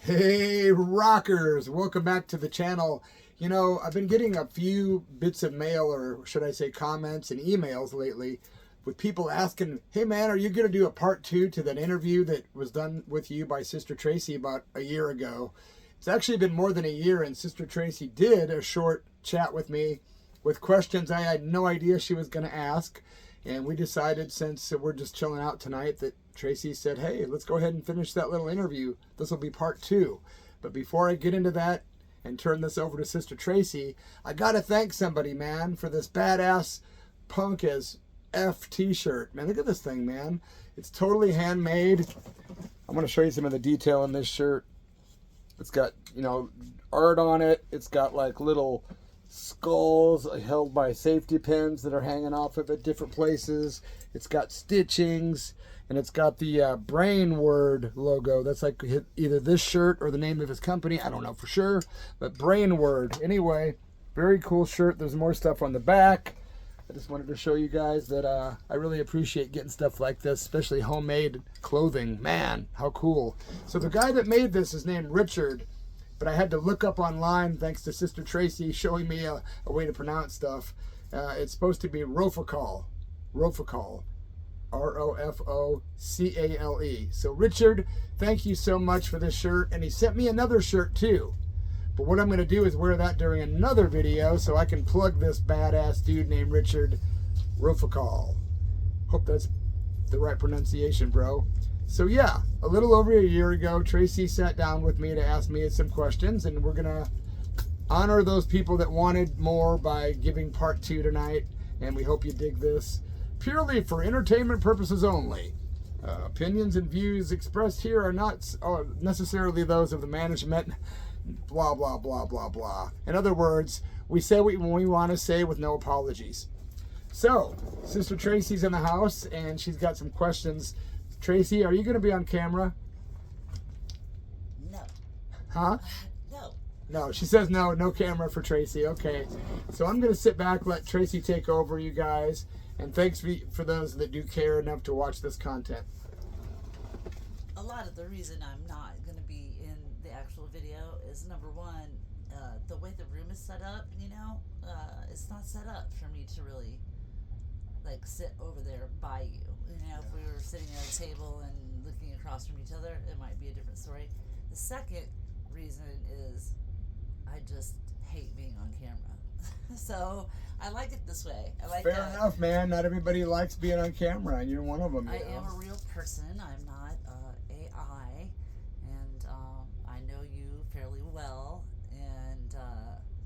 Hey rockers, welcome back to the channel. You know, I've been getting a few bits of mail, or should I say comments and emails lately, with people asking, hey man, are you going to do a part 2 to that interview that was done with you by Sister Tracy about a year ago? It's actually been more than a year, and Sister Tracy did a short chat with me with questions I had no idea she was going to ask. And we decided, since we're just chilling out tonight, that Tracy said, hey, let's go ahead and finish that little interview. This will be part 2. But before I get into that and turn this over to Sister Tracy, I got to thank somebody, man, for this badass punk as F t-shirt. Man, look at this thing, man. It's totally handmade. I'm going to show you some of the detail in this shirt. It's got, you know, art on it. It's got like little skulls held by safety pins that are hanging off of it different places. It's got stitchings, and it's got the brain word logo. That's like either this shirt or the name of his company. I don't know for sure, but brain word. Anyway, very cool shirt. There's more stuff on the back. I just wanted to show you guys that I really appreciate getting stuff like this, especially homemade clothing. Man, how cool. So the guy that made this is named Richard, but I had to look up online thanks to Sister Tracy showing me a way to pronounce stuff. It's supposed to be Rofocale. Rofocale. R-O-F-O-C-A-L-E. So Richard, thank you so much for this shirt. And he sent me another shirt too. But what I'm going to do is wear that during another video so I can plug this badass dude named Richard Rofocale. Hope that's the right pronunciation, bro. So yeah, a little over a year ago, Tracy sat down with me to ask me some questions, and we're going to honor those people that wanted more by giving part 2 tonight, and we hope you dig this. Purely for entertainment purposes only. Opinions and views expressed here are not necessarily those of the management, blah, blah, blah, blah, blah. In other words, we say what we want to say with no apologies. So, Sister Tracy's in the house, and she's got some questions. Tracy, are you going to be on camera? No. Huh? No. No, she says no, no camera for Tracy. Okay. So I'm going to sit back, let Tracy take over, you guys. And thanks for those that do care enough to watch this content. A lot of the reason I'm not going to be in the actual video is, number one, the way the room is set up, you know, it's not set up for me to really, like, sit over there by you. You know, if we were sitting at a table and looking across from each other, it might be a different story. The second reason is I just hate being on camera. So I like it this way. I like Fair enough, man. Not everybody likes being on camera, and you're one of them. I am a real person. I'm not AI, and I know you fairly well, and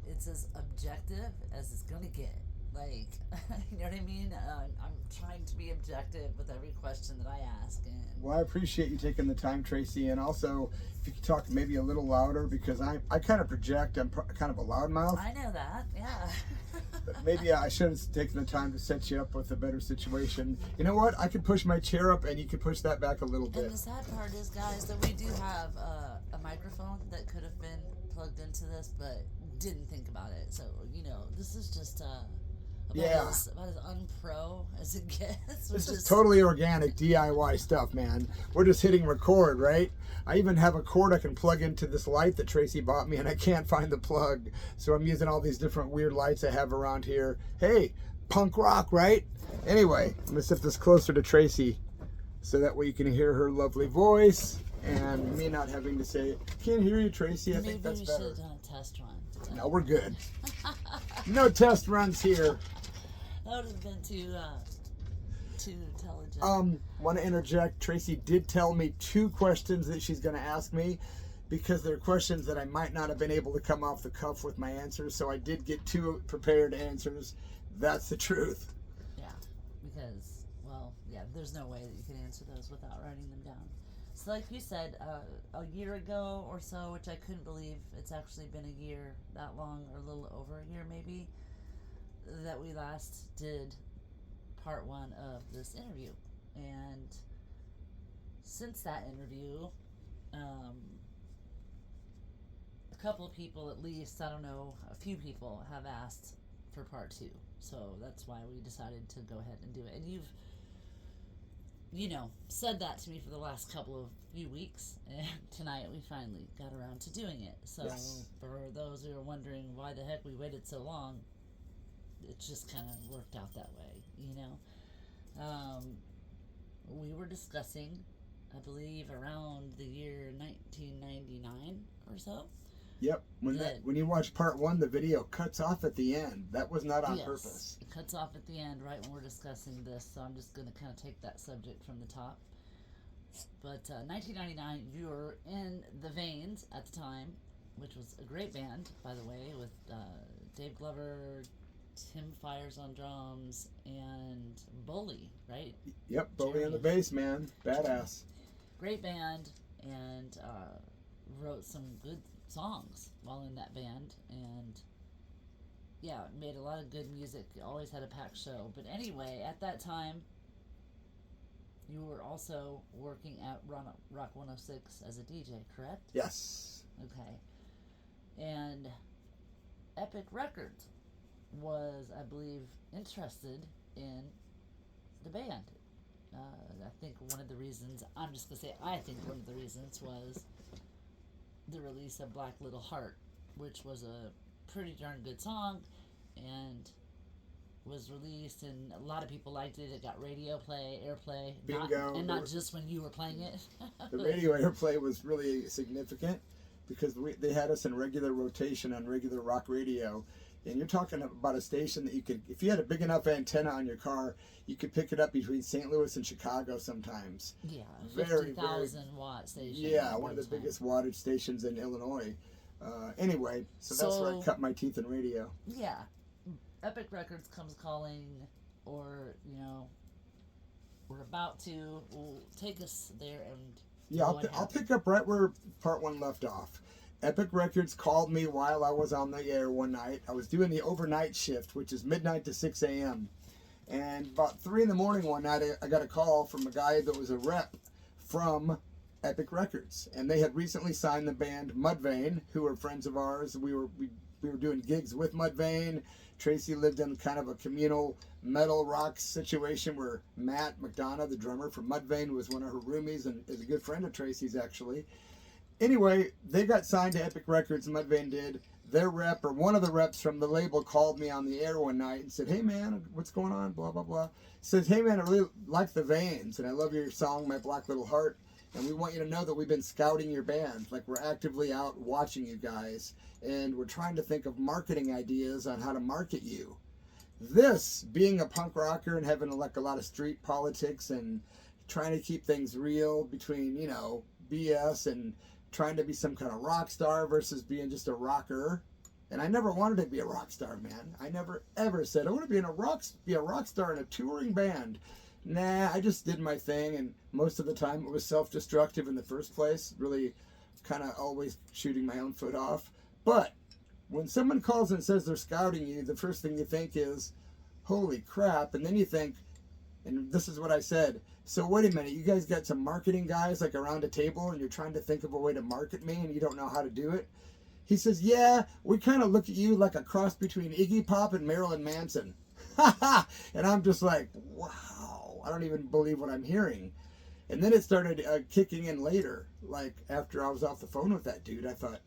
it's as objective as it's gonna get. Like, you know what I mean? I'm trying to be objective with every question that I ask. And well, I appreciate you taking the time, Tracy, and also if you could talk maybe a little louder, because I kind of project. I'm kind of a loudmouth. I know that, yeah. But maybe I should have taken the time to set you up with a better situation. You know what? I could push my chair up, and you could push that back a little bit. And the sad part is, guys, that we do have a microphone that could have been plugged into this, but didn't think about it. So, you know, this is just about as unpro as it gets. This is totally organic DIY stuff, man. We're just hitting record, right? I even have a cord I can plug into this light that Tracy bought me, and I can't find the plug. So I'm using all these different weird lights I have around here. Hey, punk rock, right? Anyway, I'm going to sit this closer to Tracy so that way you can hear her lovely voice and me not having to say, can't hear you, Tracy. I think that's better. Maybe we should have done a test run. No, we're good. No test runs here. That would have been too intelligent. Want to interject. Tracy did tell me 2 questions that she's going to ask me, because they're questions that I might not have been able to come off the cuff with my answers. So I did get 2 prepared answers. That's the truth. Yeah, because, well, yeah, there's no way that you can answer those without writing them down. So like you said, a year ago or so, which I couldn't believe it's actually been a year, that long, or a little over a year maybe, that we last did part 1 of this interview. And since that interview, a couple of people, at least, I don't know, a few people have asked for part 2. So that's why we decided to go ahead and do it. And said that to me for the last few weeks, and tonight we finally got around to doing it. So, Yes. for those who are wondering why the heck we waited so long, it just kind of worked out that way. We were discussing, I believe, around the year 1999 or so. Yep. When you watch part 1, the video cuts off at the end. That was not on purpose. It cuts off at the end right when we're discussing this, so I'm just going to kind of take that subject from the top. But 1999, you were in the Veins at the time, which was a great band, by the way, with Dave Glover, Tim Fires on drums, and Bully, right? Yep, Bully on the bass, man. Badass. Great band, and wrote some good songs while in that band, and yeah, made a lot of good music. Always had a packed show. But anyway, at that time, you were also working at Rock 106 as a DJ, correct? Yes. Okay. And Epic Records was, I believe, interested in the band. I think one of the reasons, I'm just going to say, I think one of the reasons was the release of Black Little Heart, which was a pretty darn good song, and was released, and a lot of people liked it. It got radio play, airplay. Bingo. Not just when you were playing it. The radio airplay was really significant because they had us in regular rotation on regular rock radio. And you're talking about a station that you could, if you had a big enough antenna on your car, you could pick it up between St. Louis and Chicago sometimes. Yeah, very 50,000 watt station. Yeah, one of the biggest wattage stations in Illinois. Anyway, so that's where I cut my teeth in radio. Yeah. Epic Records comes calling, or, we're about to, will take us there and... Yeah, I'll pick up right where part 1 left off. Epic Records called me while I was on the air one night. I was doing the overnight shift, which is midnight to 6 a.m. And about 3 in the morning one night, I got a call from a guy that was a rep from Epic Records. And they had recently signed the band Mudvayne, who were friends of ours. We were doing gigs with Mudvayne. Tracy lived in kind of a communal metal rock situation where Matt McDonough, the drummer from Mudvayne, was one of her roomies and is a good friend of Tracy's, actually. Anyway, they got signed to Epic Records, Mudvayne did. Their rep, or one of the reps from the label, called me on the air one night and said, "Hey man, what's going on? Blah, blah, blah." Says, "Hey man, I really like the Veins, and I love your song, My Black Little Heart. And we want you to know that we've been scouting your band. Like, we're actively out watching you guys. And we're trying to think of marketing ideas on how to market you." This, being a punk rocker and having like a lot of street politics and trying to keep things real between, BS and trying to be some kind of rock star versus being just a rocker. And I never wanted to be a rock star, man. I never ever said I want to be a rock star in a touring band. Nah, I just did my thing, and most of the time it was self-destructive in the first place, really kind of always shooting my own foot off. But when someone calls and says they're scouting you, the first thing you think is, holy crap, and then you think, and this is what I said, so wait a minute, you guys got some marketing guys like around a table and you're trying to think of a way to market me and you don't know how to do it? He says, yeah, we kind of look at you like a cross between Iggy Pop and Marilyn Manson. And I'm just like, wow, I don't even believe what I'm hearing. And then it started kicking in later. Like after I was off the phone with that dude, I thought,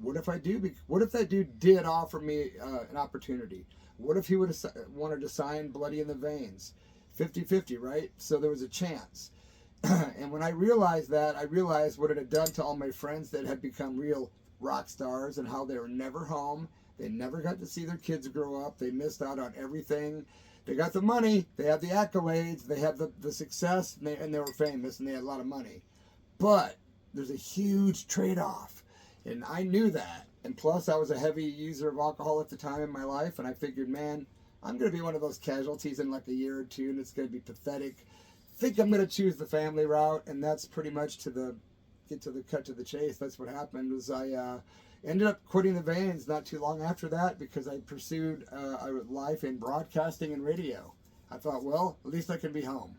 what if that dude did offer me an opportunity? What if he would have wanted to sign Bloody in the Veins? 50-50, right? So there was a chance. And when I realized that, I realized what it had done to all my friends that had become real rock stars and how they were never home. They never got to see their kids grow up. They missed out on everything. They got the money. They had the accolades. They had the success, and they were famous, and they had a lot of money. But there's a huge trade-off. And I knew that. And plus, I was a heavy user of alcohol at the time in my life, and I figured, man, I'm going to be one of those casualties in like a year or two, and it's going to be pathetic. I think I'm going to choose the family route, and that's pretty much get to the cut to the chase. That's what happened. Was I ended up quitting the Veins not too long after that because I pursued a life in broadcasting and radio. I thought, well, at least I can be home.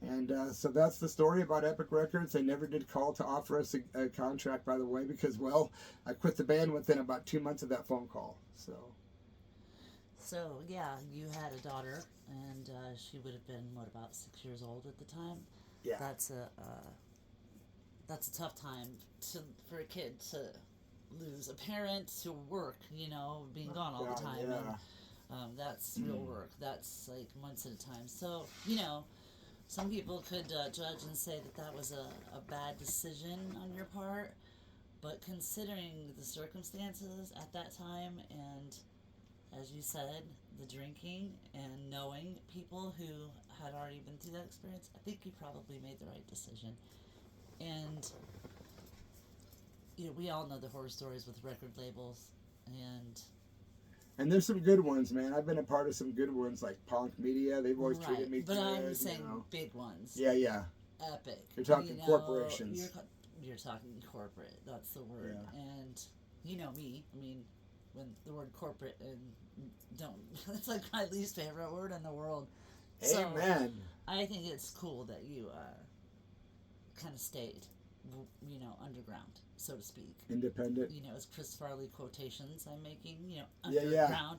And so that's the story about Epic Records. They never did call to offer us a contract, by the way, because, well, I quit the band within about 2 months of that phone call. So yeah, you had a daughter, and she would have been what, about 6 years old at the time. Yeah. That's a tough time for a kid to lose a parent to work. Being gone all the God, time, yeah. and that's real work. That's like months at a time. So some people could judge and say that was a bad decision on your part, but considering the circumstances at that time, and as you said, the drinking and knowing people who had already been through that experience, I think you probably made the right decision. And we all know the horror stories with record labels, and there's some good ones, man. I've been a part of some good ones, like Punk Media. They've always treated me but good. I'm saying big ones. Yeah, yeah. Epic. You're talking corporations. You're talking corporate. That's the word. Yeah. And you know me. I mean, when the word corporate and don't it's like my least favorite word in the world. Amen. So I think it's cool that you kind of stayed, underground, so to speak. Independent. It's Chris Farley quotations I'm making. Underground. Yeah.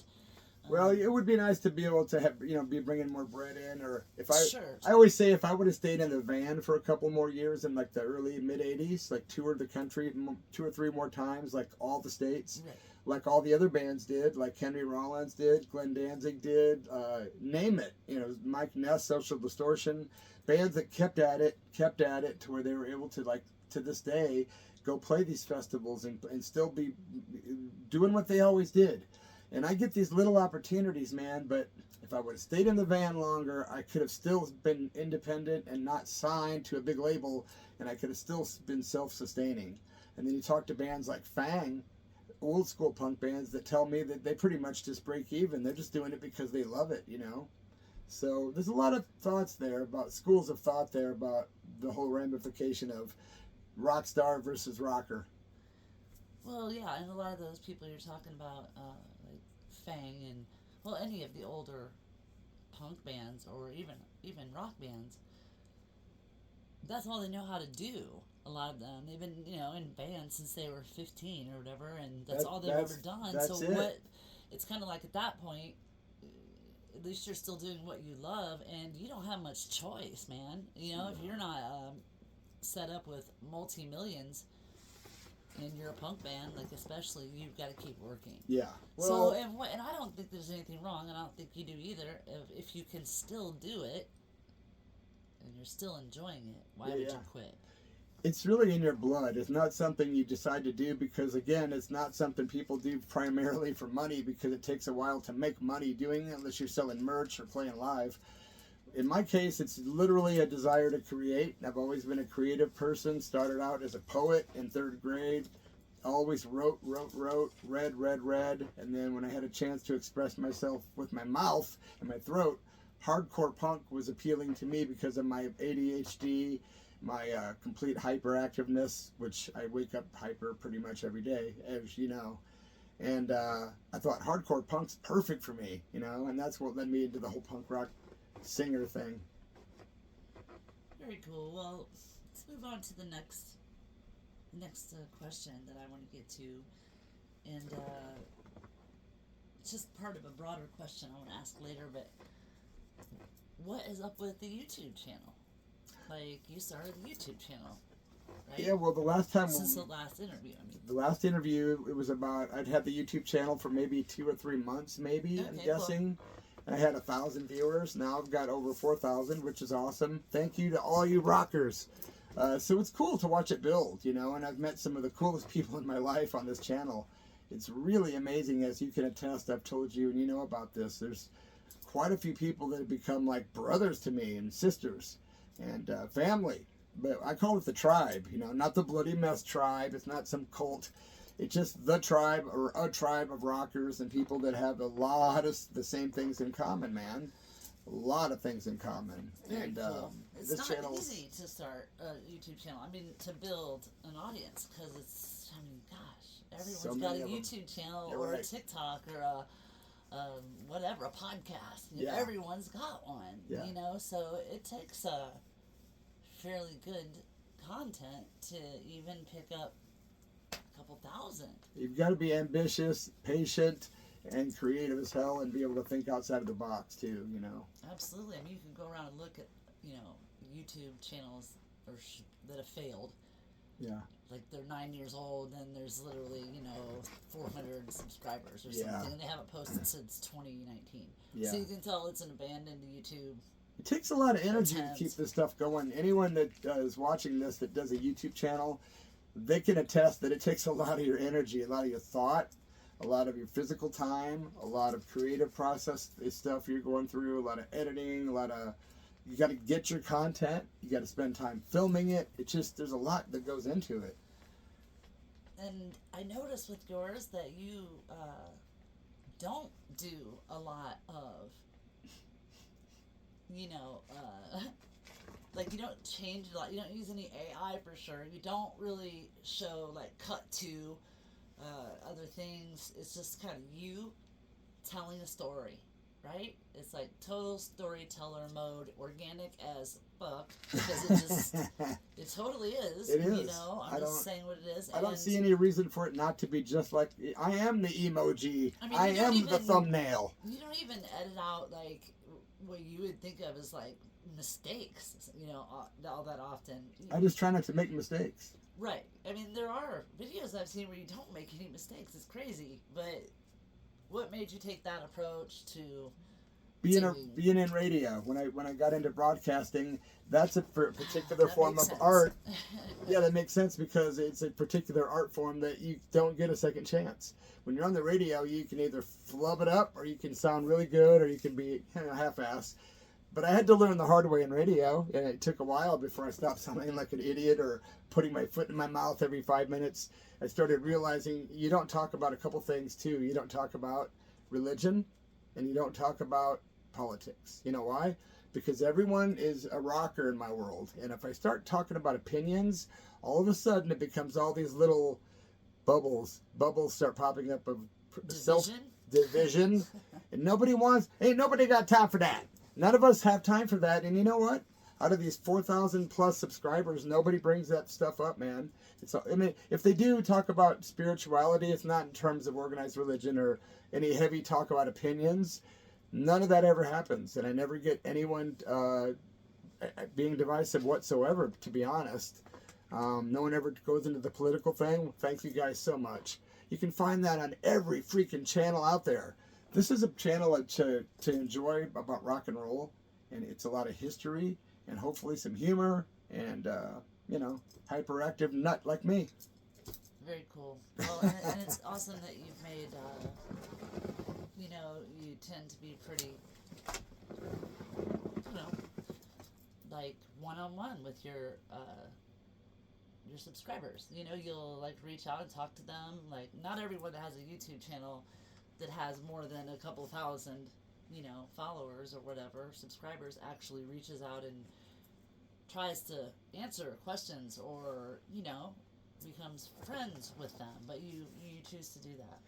Well, it would be nice to be able to have, be bringing more bread in, or Sure. I always say if I would have stayed in the van for a couple more years in like the early mid '80s, like toured the country 2 or 3 more times, like all the states, right. like all the other bands did, like Henry Rollins did, Glenn Danzig did, name it, Mike Ness, Social Distortion, bands that kept at it to where they were able to, like, to this day, go play these festivals and still be doing what they always did. And I get these little opportunities, man, but if I would have stayed in the van longer, I could have still been independent and not signed to a big label, and I could have still been self-sustaining. And then you talk to bands like Fang, old school punk bands, that tell me that they pretty much just break even. They're just doing it because they love it, So there's a lot of thoughts there, about schools of thought there, about the whole ramification of rock star versus rocker. Well, yeah, and a lot of those people you're talking about, like Fang and, well, any of the older punk bands or even rock bands, that's all they know how to do. A lot of them, they've been, in bands since they were 15 or whatever, and that's all they've ever done. That's so it. It's kind of like at that point, at least you're still doing what you love, and you don't have much choice, man. If you're not set up with multi-millions and you're a punk band, like, especially, you've got to keep working. Yeah. Well, and I don't think there's anything wrong, and I don't think you do either. If you can still do it and you're still enjoying it, why would you quit? It's really in your blood. It's not something you decide to do because, again, it's not something people do primarily for money, because it takes a while to make money doing it unless you're selling merch or playing live. In my case, it's literally a desire to create. I've always been a creative person. Started out as a poet in 3rd grade. Always wrote, read. And then when I had a chance to express myself with my mouth and my throat, hardcore punk was appealing to me because of my ADHD, my complete hyperactiveness, which I wake up hyper pretty much every day, as you know. And I thought hardcore punk's perfect for me, and that's what led me into the whole punk rock singer thing. Very cool. Well, let's move on to the next question that I want to get to, and it's just part of a broader question I want to ask later. But what is up with the YouTube channel? Like, you started the YouTube channel, right? Yeah. Well, the last time since the last interview, the last interview, it was about, I'd had the YouTube channel for maybe 2 or 3 months, maybe. Okay, I'm guessing. Cool. I had 1,000 viewers. Now I've got over 4,000, which is awesome. Thank you to all you rockers. So it's cool to watch it build, and I've met some of the coolest people in my life on this channel. It's really amazing, as you can attest. I've told you, and you know about this. There's quite a few people that have become like brothers to me and sisters and family. But I call it the tribe, not the Bloody Mess tribe. It's not some cult. It's just the tribe, or a tribe of rockers and people that have a lot of the same things in common, man. A lot of things in common. Very and cool. this It's not channel, easy to start a YouTube channel. I mean, to build an audience, because it's, gosh, everyone's got a YouTube channel or a TikTok or a whatever, a podcast. Everyone's got one, so it takes a fairly good content to even pick up a couple thousand. You've got to be ambitious, patient. and creative as hell and be able to think outside of the box too, you know. Absolutely. I mean, you can go around and look at, YouTube channels that have failed. Yeah. Like they're 9 years old and there's literally 400 subscribers or Yeah. something, and they haven't posted since 2019. Yeah. So you can tell it's an abandoned YouTube. It takes a lot of energy attempt. to keep this stuff going. Anyone that is watching this that does a YouTube channel, they can attest that it takes a lot of your energy, a lot of your thought, a lot of your physical time, a lot of creative process stuff you're going through, a lot of editing, you got to get your content, you got to spend time filming it. There's a lot that goes into it. And I noticed with yours that you don't do a lot of, like you don't change a lot. You don't use any AI for sure. You don't really show like cut to other things. It's just kind of you telling a story, right? It's like total storyteller mode, organic as fuck, because it totally is. It is. I'm just saying what it is. I don't see any reason for it not to be just like, I am the emoji. I mean, I am the thumbnail. You don't even edit out like what you would think of as like mistakes, all that often. I just try not to make mistakes. Right. I mean, there are videos I've seen where you don't make any mistakes. It's crazy. But what made you take that approach to being in radio? When I got into broadcasting, that's a particular form of sense. art. Yeah, that makes sense because it's a particular art form that you don't get a second chance. When you're on the radio, you can either flub it up, or you can sound really good, or you can be half-ass. But I had to learn the hard way in radio, and it took a while before I stopped sounding like an idiot or putting my foot in my mouth every 5 minutes. I started realizing you don't talk about a couple things too. You don't talk about religion, and you don't talk about politics. You know why? Because everyone is a rocker in my world, and if I start talking about opinions, all of a sudden it becomes all these little bubbles. Bubbles start popping up of self-division, and ain't nobody got time for that. None of us have time for that. And you know what? Out of these 4,000 plus subscribers, nobody brings that stuff up, man. If they do talk about spirituality, it's not in terms of organized religion or any heavy talk about opinions. None of that ever happens. And I never get anyone being divisive whatsoever, to be honest. No one ever goes into the political thing. Thank you guys so much. You can find that on every freaking channel out there. This is a channel to enjoy about rock and roll, and it's a lot of history and hopefully some humor and hyperactive nut like me. Very cool. Well, and it's awesome that you've made. You tend to be pretty, like one-on-one with your subscribers. You'll like reach out and talk to them. Like not everyone that has a YouTube channel that has more than a couple thousand, followers or whatever, subscribers, actually reaches out and tries to answer questions or, becomes friends with them. But you choose to do that.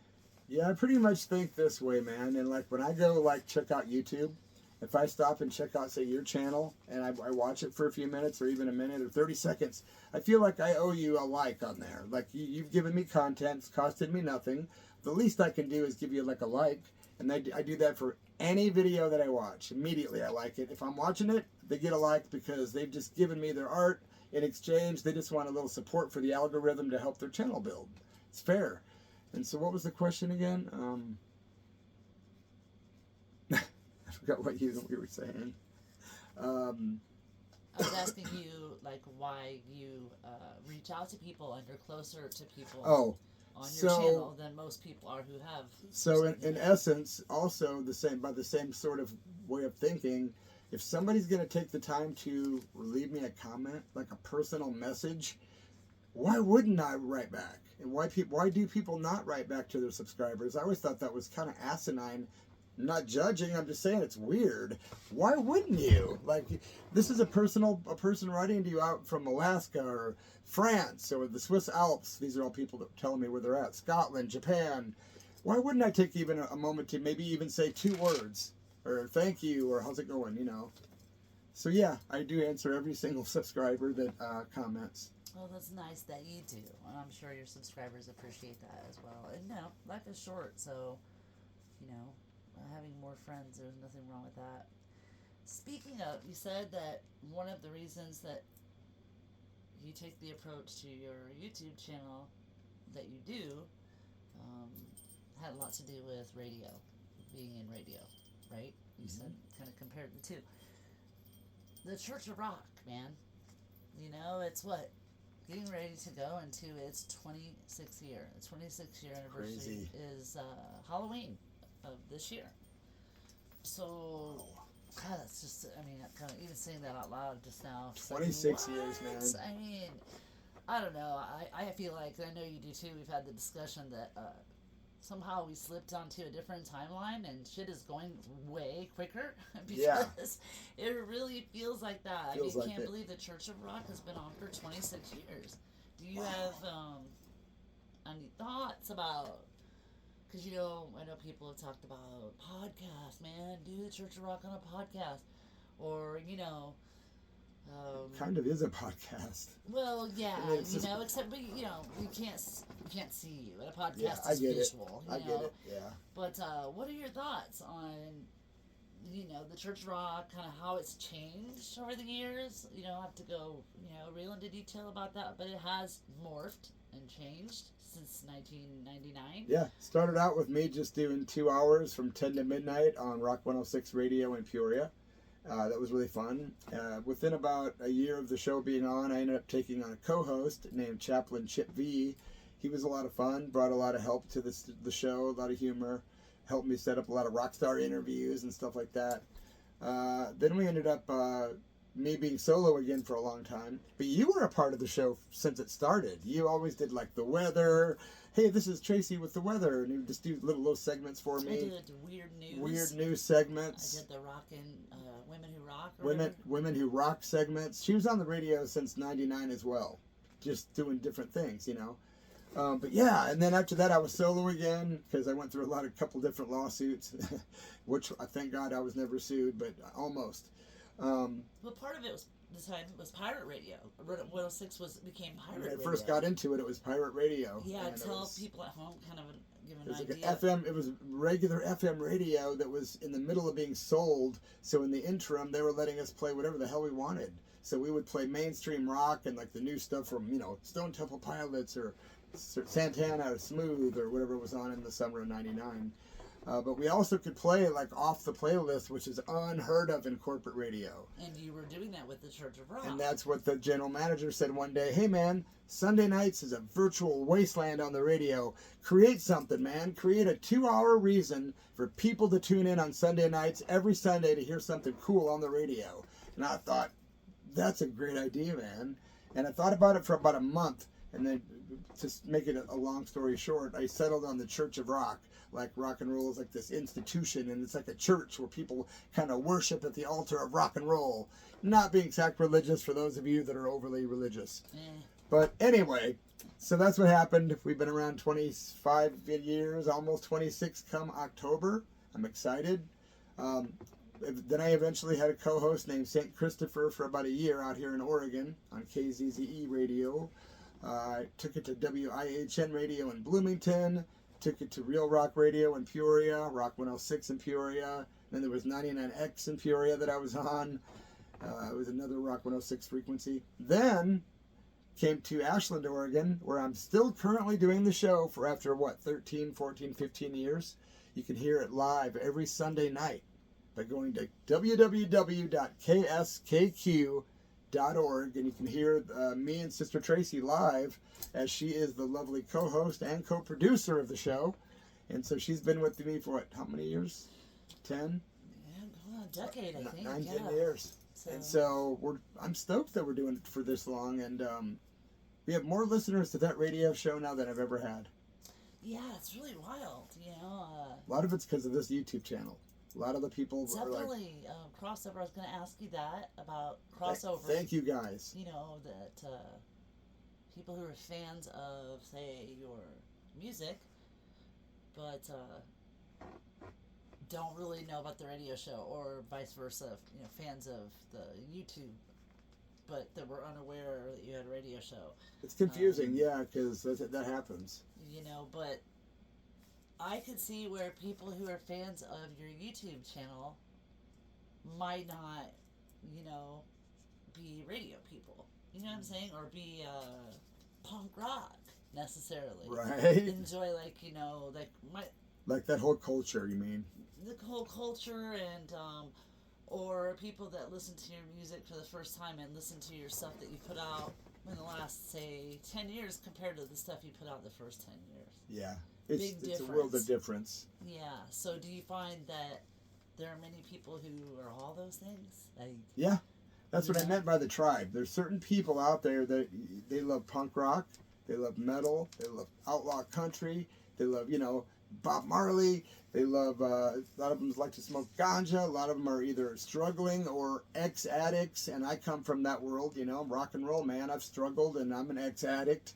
Yeah, I pretty much think this way, man. And like when I go check out YouTube, if I stop and check out, say, your channel, and I watch it for a few minutes or even a minute or 30 seconds, I feel like I owe you a like on there. Like you've given me content, it's costed me nothing. The least I can do is give you a like, and I do that for any video that I watch. Immediately I like it. If I'm watching it, they get a like because they've just given me their art. In exchange, they just want a little support for the algorithm to help their channel build. It's fair. And so what was the question again? I forgot what you were saying. I was asking you why you reach out to people and you're closer to people on your channel than most people are who have. So in essence, also by the same sort of way of thinking, if somebody's going to take the time to leave me a comment, like a personal message, why wouldn't I write back? And why do people not write back to their subscribers? I always thought that was kind of asinine. I'm not judging, I'm just saying it's weird. Why wouldn't you? This is a person writing to you out from Alaska or France or the Swiss Alps. These are all people that are telling me where they're at. Scotland, Japan. Why wouldn't I take even a moment to maybe even say 2 words? Or thank you, or how's it going, So yeah, I do answer every single subscriber that comments. Well, that's nice that you do, and I'm sure your subscribers appreciate that as well. And life is short, so you know, having more friends. There's nothing wrong with that. Speaking of, you said that one of the reasons that you take the approach to your YouTube channel that you do had a lot to do with radio, being in radio, right? You said kind of compared the two. The Church of Rock, man. You know, it's what? Getting ready to go into its 26th year. The 26th year anniversary is Halloween of this year. So, God, that's just, I mean, kind of even saying that out loud just now. 26 years, man. I mean, I don't know. I feel like, I know you do too, we've had the discussion that somehow we slipped onto a different timeline and shit is going way quicker because it really feels like that. I can't believe the Church of Rock has been on for 26 years. Do you have any thoughts about, because, you know, I know people have talked about podcasts, man, do the Church of Rock on a podcast, or, you know, kind of is a podcast. Well, yeah, I mean, you know, except, but, you know, we can't see you. And a podcast is visual. I get it, yeah. But what are your thoughts on, you know, the Church Rock, kind of how it's changed over the years? You don't have to go, you know, real into detail about that, but it has morphed and changed since 1999. Yeah, started out with me just doing 2 hours from 10 to midnight on Rock 106 radio in Peoria. That was really fun. Within about a year of the show being on, I ended up taking on a co-host named Chaplain Chip V. He was a lot of fun, brought a lot of help to the show, a lot of humor, helped me set up a lot of rock star interviews and stuff like that. Then we ended up me being solo again for a long time. But you were a part of the show since it started. You always did like the weather. Hey, this is Tracy with the weather. And you would just do little segments for me. I did weird news. Weird news segments. I did the rockin' Women Who Rock. Women Who Rock segments. She was on the radio since 99 as well. Just doing different things, you know. But yeah, and then after that I was solo again because I went through a couple different lawsuits, which I thank God I was never sued, but almost. Well, part of it was this time was pirate radio. 106 became pirate radio. When I first got into it, it was pirate radio. Yeah, tell people at home kind of give an idea. Like it was regular FM radio that was in the middle of being sold. So in the interim, they were letting us play whatever the hell we wanted. So we would play mainstream rock and like the new stuff from, you know, Stone Temple Pilots or Santana or Smooth or whatever was on in the summer of '99. But we also could play like off the playlist, which is unheard of in corporate radio. And you were doing that with the Church of Rock. And that's what the general manager said one day. Hey, man, Sunday nights is a virtual wasteland on the radio. Create something, man. Create a 2-hour reason for people to tune in on Sunday nights every Sunday to hear something cool on the radio. And I thought, that's a great idea, man. And I thought about it for about a month. And then, to make it a long story short, I settled on the Church of Rock. Like rock and roll is like this institution, and it's like a church where people kind of worship at the altar of rock and roll. Not being sacrilegious for those of you that are overly religious. But anyway, so that's what happened. We've been around 25 years, almost 26 come October. I'm excited. Then I eventually had a co-host named St. Christopher for about a year out here in Oregon on KZZE radio. I took it to WIHN radio in Bloomington, took it to Real Rock Radio in Peoria, Rock 106 in Peoria. Then there was 99X in Peoria that I was on. It was another Rock 106 frequency. Then came to Ashland, Oregon, where I'm still currently doing the show for after, 13, 14, 15 years. You can hear it live every Sunday night by going to www.kskq.org, and you can hear me and Sister Tracy live, as she is the lovely co-host and co-producer of the show. And so she's been with me for how many years? 10? Yeah, a decade, I think. 10 years. And so I'm stoked that we're doing it for this long, and we have more listeners to that radio show now than I've ever had. Yeah, it's really wild, you know. A lot of it's because of this YouTube channel. A lot of the people definitely are like, crossover. I was going to ask you that about crossover. Thank you, guys. You know, that people who are fans of, say, your music, but don't really know about the radio show, or vice versa. You know, fans of the YouTube, but that were unaware that you had a radio show. It's confusing, yeah, because that happens. You know, but I could see where people who are fans of your YouTube channel might not, you know, be radio people. You know what I'm saying? Or be punk rock necessarily. Right. Enjoy, like, you know, like that whole culture, you mean? the whole culture, and or people that listen to your music for the first time and listen to your stuff that you put out in the last, say, 10 years compared to the stuff you put out the first 10 years. Yeah. Big It's a world of difference. Yeah. So do you find that there are many people who are all those things? Like, Yeah. That's what I meant by the tribe. There's certain people out there that they love punk rock, they love metal, they love outlaw country, they love, you know, Bob Marley. They love, a lot of them like to smoke ganja. A lot of them are either struggling or ex-addicts, and I come from that world, you know. I'm rock and roll, man. I've struggled, and I'm an ex-addict.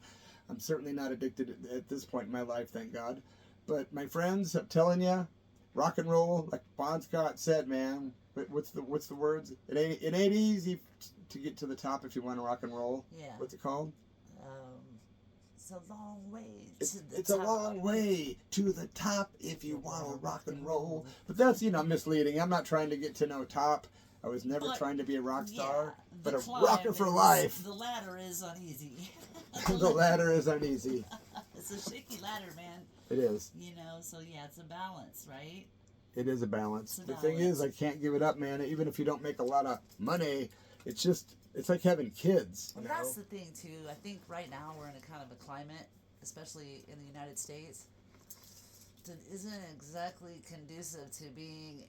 I'm certainly not addicted at this point in my life, thank God. But my friends, I'm telling you, rock and roll, like Bon Scott said, man. What's the words? It ain't easy to get to the top if you want to rock and roll. Yeah. What's it called? It's a long way it's a long way to the top if you want to rock and roll. But that's, you know, misleading. I'm not trying to get to no top. I was never trying to be a rock star, but a rocker for life. The ladder is uneasy. The ladder is uneasy. It's a shaky ladder, man. It is. You know, so yeah, it's a balance, right? It is a balance. It's a The balance. thing is, I can't give it up, man. Even if you don't make a lot of money, it's just, it's like having kids. Well, that's the thing, too. I think right now we're in a kind of a climate, especially in the United States, that isn't exactly conducive to being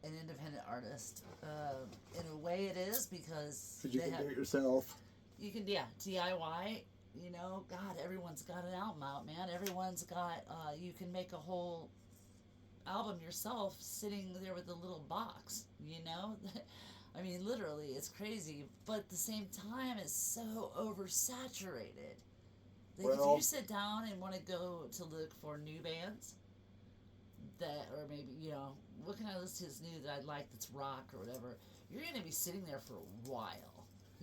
an independent artist. In a way it is, because you can do it yourself. You can, yeah, DIY. You know, God, everyone's got an album out, man. Everyone's got, you can make a whole album yourself sitting there with a little box, you know? I mean, literally, it's crazy. But at the same time, it's so oversaturated. Like, if you sit down and want to go to look for new bands, that, or maybe, you know, what can I listen to that's new that I like that's rock or whatever, you're going to be sitting there for a while.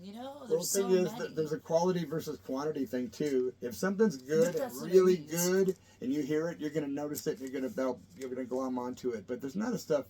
You know, there's the thing is that there's a quality versus quantity thing too. If something's good and really good, and you hear it, you're gonna notice it. And you're gonna glom onto it. But there's not a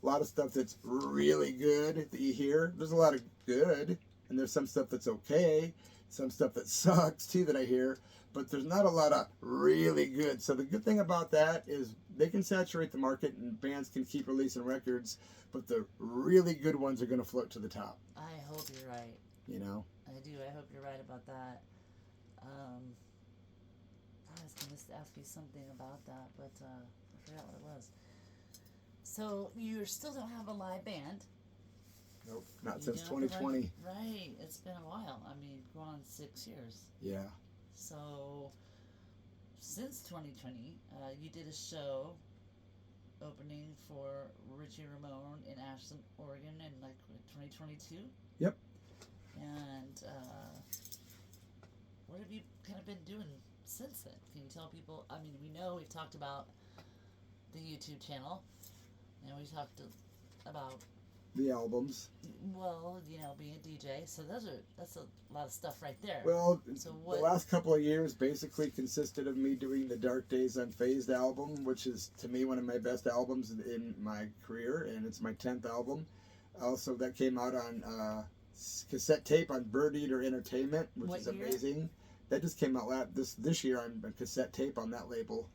lot of stuff that's really good that you hear. There's a lot of good, and there's some stuff that's okay, some stuff that sucks too that I hear. But there's not a lot of really good. So the good thing about that is they can saturate the market, and bands can keep releasing records. But the really good ones are gonna float to the top. I hope you're right. You know? I do. I hope you're right about that. I was going to ask you something about that, but I forgot what it was. So, you still don't have a live band? Nope, not since 2020. Right. It's been a while. I mean, going on 6 years. Yeah. So, since 2020, you did a show opening for Richie Ramone in Ashland, Oregon in, like, 2022? Yep. And what have you kind of been doing since then? Can you tell people? I mean, we know we've talked about the YouTube channel, and we talked about the albums. Well, you know, being a DJ. So that's a lot of stuff right there. Well, so the last couple of years basically consisted of me doing the Dark Days Unfazed album, which is to me one of my best albums in my career, and it's my 10th album. Also, that came out on cassette tape on Bird Eater Entertainment, which is amazing. That just came out this year on a cassette tape on that label.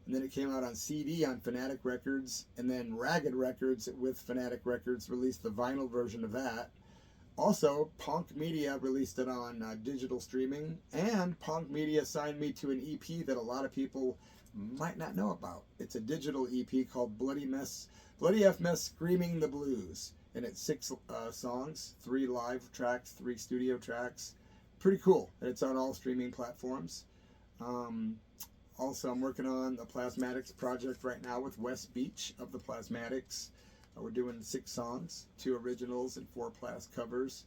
And then it came out on CD on Fanatic Records, and then Ragged Records with Fanatic Records released the vinyl version of that. Also, Punk Media released it on digital streaming, and Punk Media signed me to an EP that a lot of people might not know about. It's a digital EP called Bloody F Mess Screaming the Blues. And it's 6 songs, 3 live tracks, 3 studio tracks. Pretty cool. And it's on all streaming platforms. Also, I'm working on the Plasmatics project right now with West Beach of the Plasmatics. We're doing 6 songs, 2 originals and 4 Plas covers.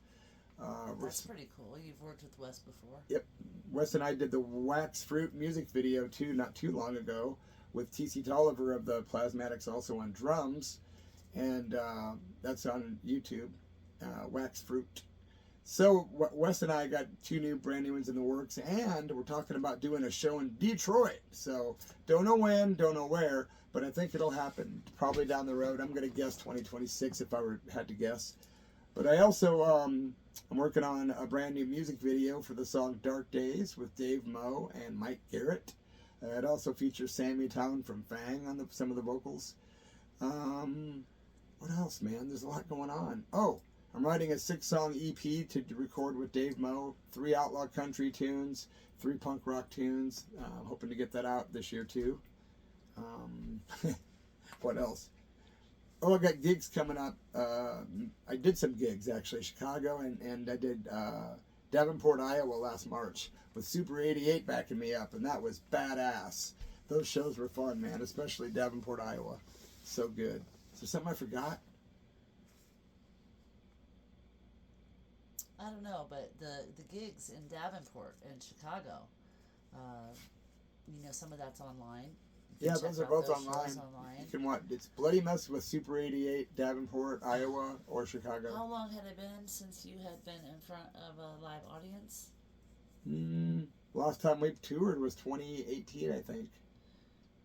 That's pretty cool. You've worked with Wes before. Yep. Wes and I did the Wax Fruit music video too, not too long ago, with T.C. Tolliver of the Plasmatics also on drums. And that's on YouTube, Wax Fruit. So Wes and I got 2 new brand new ones in the works, and we're talking about doing a show in Detroit. So don't know when, don't know where, but I think it'll happen probably down the road. I'm gonna guess 2026 if I had to guess. But I also I'm working on a brand new music video for the song Dark Days with Dave Moe and Mike Garrett. It also features Sammy Town from Fang on some of the vocals. What else, man? There's a lot going on. Oh, I'm writing a 6-song EP to record with Dave Moe. 3 outlaw country tunes, 3 punk rock tunes. I'm hoping to get that out this year too. What else? Oh, I got gigs coming up. I did some gigs actually, Chicago, and I did Davenport, Iowa last March with Super 88 backing me up, and that was badass. Those shows were fun, man, especially Davenport, Iowa. So good. Is there something I forgot? I don't know, but the gigs in Davenport and Chicago, some of that's online. Yeah, those are both online. You can watch. It's Bloody Mess with Super 88, Davenport, Iowa, or Chicago. How long had it been since you had been in front of a live audience? Last time we toured was 2018, I think.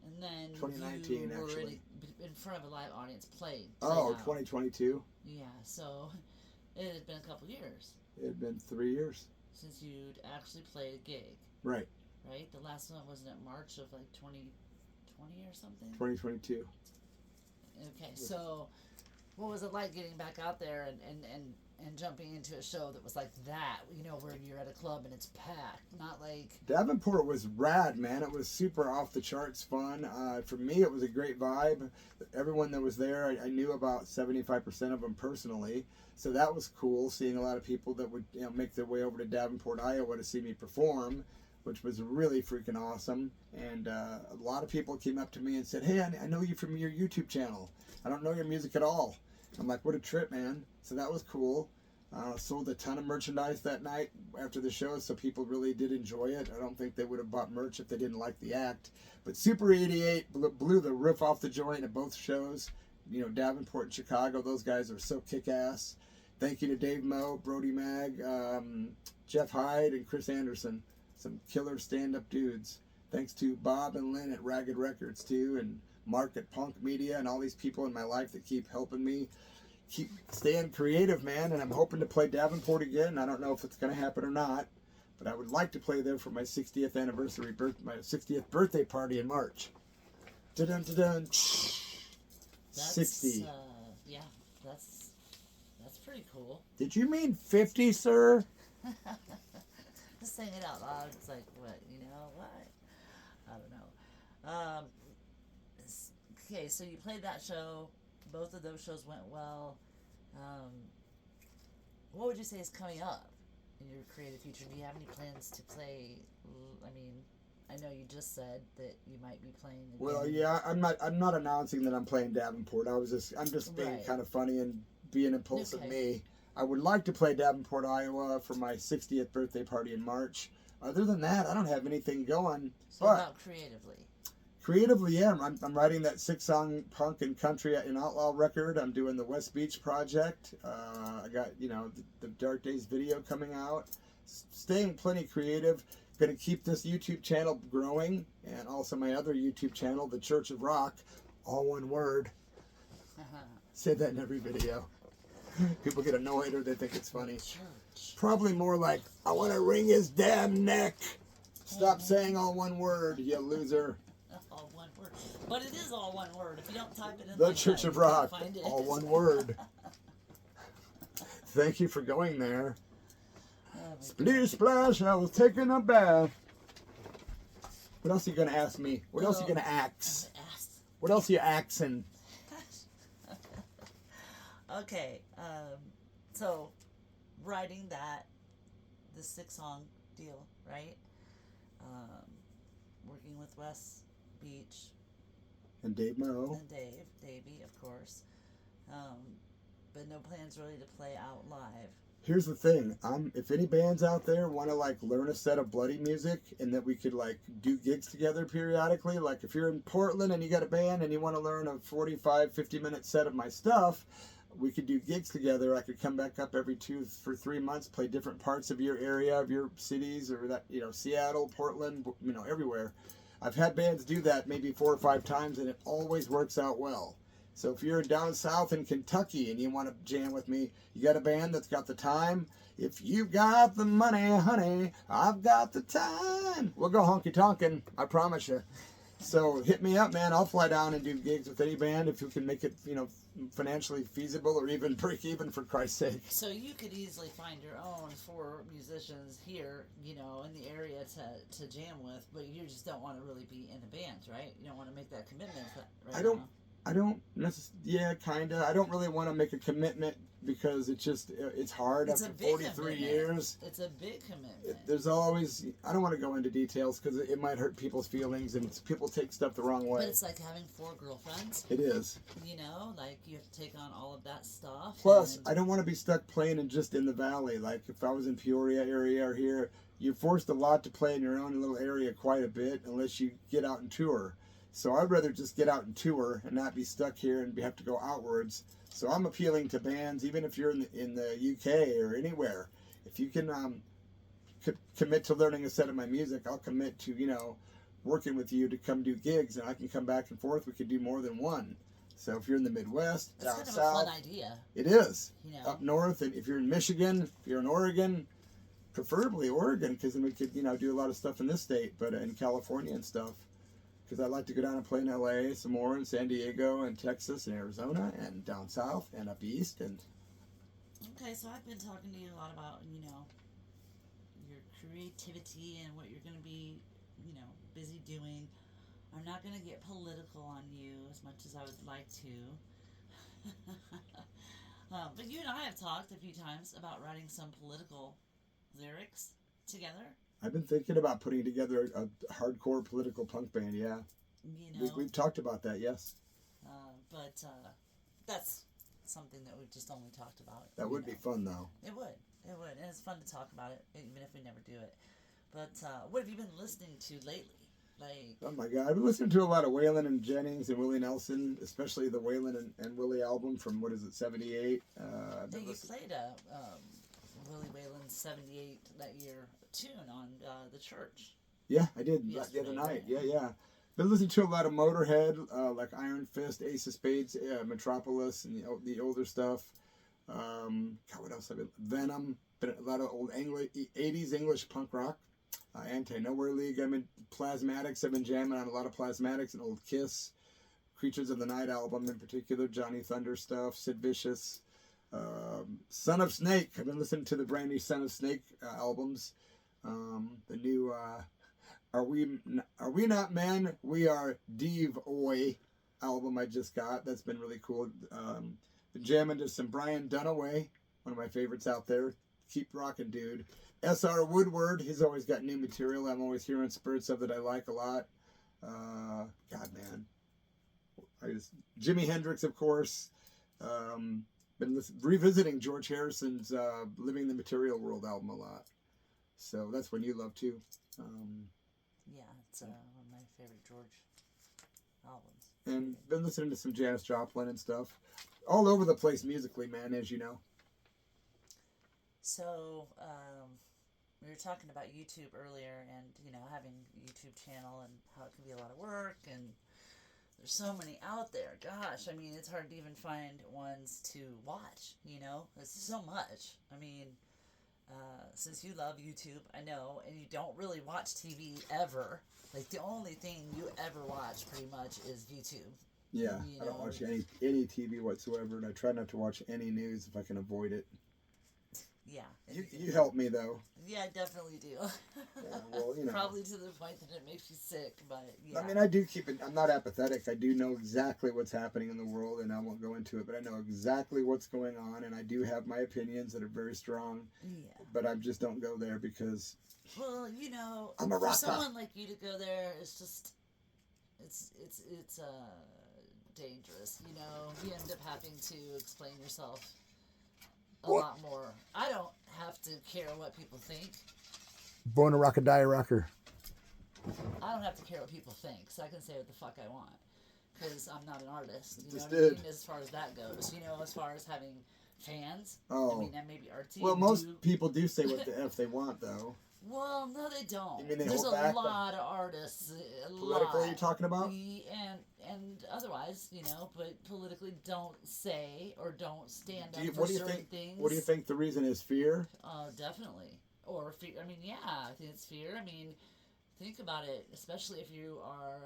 And then 2019, you were actually. in front of a live audience played Oh, out. 2022. Yeah, so it had been a couple years. It had been 3 years. Since you'd actually played a gig. Right. Right? The last one wasn't it March of like 2020 or something? 2022. Okay, so what was it like getting back out there and jumping into a show that was like that, where you're at a club and it's packed, not like... Davenport was rad, man. It was super off the charts fun. For me, it was a great vibe. Everyone that was there, I knew about 75% of them personally, so that was cool, seeing a lot of people that would make their way over to Davenport, Iowa to see me perform, which was really freaking awesome. And a lot of people came up to me and said, hey, I know you from your YouTube channel. I don't know your music at all. I'm like, what a trip, man. So that was cool. Sold a ton of merchandise that night after the show, so people really did enjoy it. I don't think they would have bought merch if they didn't like the act. But Super 88 blew the roof off the joint at both shows. Davenport and Chicago, those guys are so kick-ass. Thank you to Dave Moe, Brody Mag, Jeff Hyde, and Chris Anderson. Some killer stand-up dudes. Thanks to Bob and Lynn at Ragged Records, too, and Mark at Punk Media, and all these people in my life that keep helping me keep staying creative, man. And I'm hoping to play Davenport again. I don't know if it's going to happen or not, but I would like to play there for my 60th anniversary, my 60th birthday party in March. Dun dun dun. 60. Yeah, that's pretty cool. Did you mean 50, sir? Just saying it out loud. It's like, what? What? I don't know. Okay, so you played that show. Both of those shows went well. What would you say is coming up in your creative future? Do you have any plans to play? I mean, I know you just said that you might be playing again. Well, yeah, I'm not announcing that I'm playing Davenport. I'm just being kind of funny and being impulsive me. I would like to play Davenport, Iowa for my 60th birthday party in March. Other than that, I don't have anything going. So about creatively? Creatively, yeah. I'm writing that 6-song punk and country and outlaw record. I'm doing the West Beach project. I got, the Dark Days video coming out. Staying plenty creative. Going to keep this YouTube channel growing. And also my other YouTube channel, The Church of Rock. All one word. Say that in every video. People get annoyed or they think it's funny. Probably more like, I want to wring his damn neck. Stop saying all one word, you loser. All one word. But it is all one word. If you don't type it in The Church of Rock. All one word. Thank you for going there. Splish splash, I was taking a bath. What else are you going to ask me? What else are you going to ax? What else are you axing? Okay, so writing the 6-song deal, right? Working with Wes Beach. And Dave Moe. And Davey, of course. But no plans really to play out live. Here's the thing. If any bands out there want to learn a set of bloody music and that we could do gigs together periodically, if you're in Portland and you got a band and you want to learn a 45, 50-minute set of my stuff, we could do gigs together. I could come back up every 2 for 3 months, play different parts of your area, of your cities, or that, Seattle, Portland, everywhere. I've had bands do that maybe 4 or 5 times, and it always works out well. So if you're down south in Kentucky and you want to jam with me, you got a band that's got the time. If you've got the money, honey, I've got the time. We'll go honky tonkin', I promise you. So hit me up, man. I'll fly down and do gigs with any band if you can make it, financially feasible or even break even, for Christ's sake. So you could easily find your own 4 musicians here, in the area to jam with, but you just don't want to really be in a band, right? You don't want to make that commitment. Right I don't necessarily, yeah, kind of. I don't really want to make a commitment because it's hard after 43 years. It's a big commitment. There's always, I don't want to go into details because it might hurt people's feelings and people take stuff the wrong way. But it's like having 4 girlfriends. It is. Like you have to take on all of that stuff. Plus, I don't want to be stuck playing just in the valley. Like if I was in Peoria area or here, you're forced a lot to play in your own little area quite a bit unless you get out and tour. So I'd rather just get out and tour and not be stuck here and have to go outwards. So I'm appealing to bands, even if you're in the UK or anywhere. If you can commit to learning a set of my music, I'll commit to, working with you to come do gigs, and I can come back and forth. We could do more than one. So if you're in the Midwest, that's down kind south, of a fun idea. It is. Up north, and if you're in Michigan, if you're in Oregon, preferably Oregon, because then we could, do a lot of stuff in this state, but in California and stuff. Because I'd like to go down and play in LA some more, in San Diego and Texas and Arizona and down south and up east. And okay, so I've been talking to you a lot about, your creativity and what you're going to be, busy doing. I'm not going to get political on you as much as I would like to. But you and I have talked a few times about writing some political lyrics together. I've been thinking about putting together a hardcore political punk band, yeah. We've talked about that, yes. But that's something that we've just only talked about. That would be fun, though. It would. And it's fun to talk about it, even if we never do it. But what have you been listening to lately? Oh my God, I've been listening to a lot of Waylon and Jennings and Willie Nelson, especially the Waylon and Willie album from, 78? You played Willie Waylon's 78 that year tune on the church. Yeah, I did the other night. Right? Yeah. Been listening to a lot of Motorhead, like Iron Fist, Ace of Spades, Metropolis, and the older stuff. God, what else have I been? Venom, but a lot of old 80s English punk rock. Anti-Nowhere League. I'm in Plasmatics. I've been jamming on a lot of Plasmatics and old Kiss. Creatures of the Night album in particular. Johnny Thunder stuff. Sid Vicious. Son of Snake. I've been listening to the brand new Son of Snake albums. The new Are We Not Men? We Are Div-Oi album I just got. That's been really cool. Been jamming to some Brian Dunaway, one of my favorites out there. Keep rocking, dude. S.R. Woodward, he's always got new material. I'm always hearing spurts of it I like a lot. God, man. Jimi Hendrix, of course. Been revisiting George Harrison's Living the Material World album a lot. So that's one you love too. Yeah, it's one of my favorite George albums. And been listening to some Janis Joplin and stuff. All over the place musically, man, as you know. So, we were talking about YouTube earlier and, having a YouTube channel and how it can be a lot of work and there's so many out there. Gosh, it's hard to even find ones to watch, It's so much. Since you love YouTube, I know, and you don't really watch TV ever. Like, the only thing you ever watch pretty much is YouTube. Yeah, I don't watch any TV whatsoever, and I try not to watch any news if I can avoid it. Yeah. You help me, though. Yeah, I definitely do. Yeah, well, Probably to the point that it makes you sick, but yeah. I do keep it, I'm not apathetic. I do know exactly what's happening in the world, and I won't go into it, but I know exactly what's going on, and I do have my opinions that are very strong. Yeah. But I just don't go there because... Well, I'm a for rocker. someone like you to go there, it's just... It's dangerous, You end up having to explain yourself a lot more. I don't have to care what people think. Born a rocker, die a rocker. I don't have to care what people think, so I can say what the fuck I want. because I'm not an artist. You know Just what I did. mean? As far as that goes, you know, as far as having fans. Oh. I mean, that may be artsy. Well, most people do say what the F they want, though. Well, no, they don't. You mean they There's hold a back lot of artists. politically, you're talking about? And otherwise, you know, but politically don't say or don't stand up for What do you certain think? things. What do you think the reason is? Fear? Definitely. Or fear. I mean, yeah, I think it's fear. I mean, think about it, especially if you are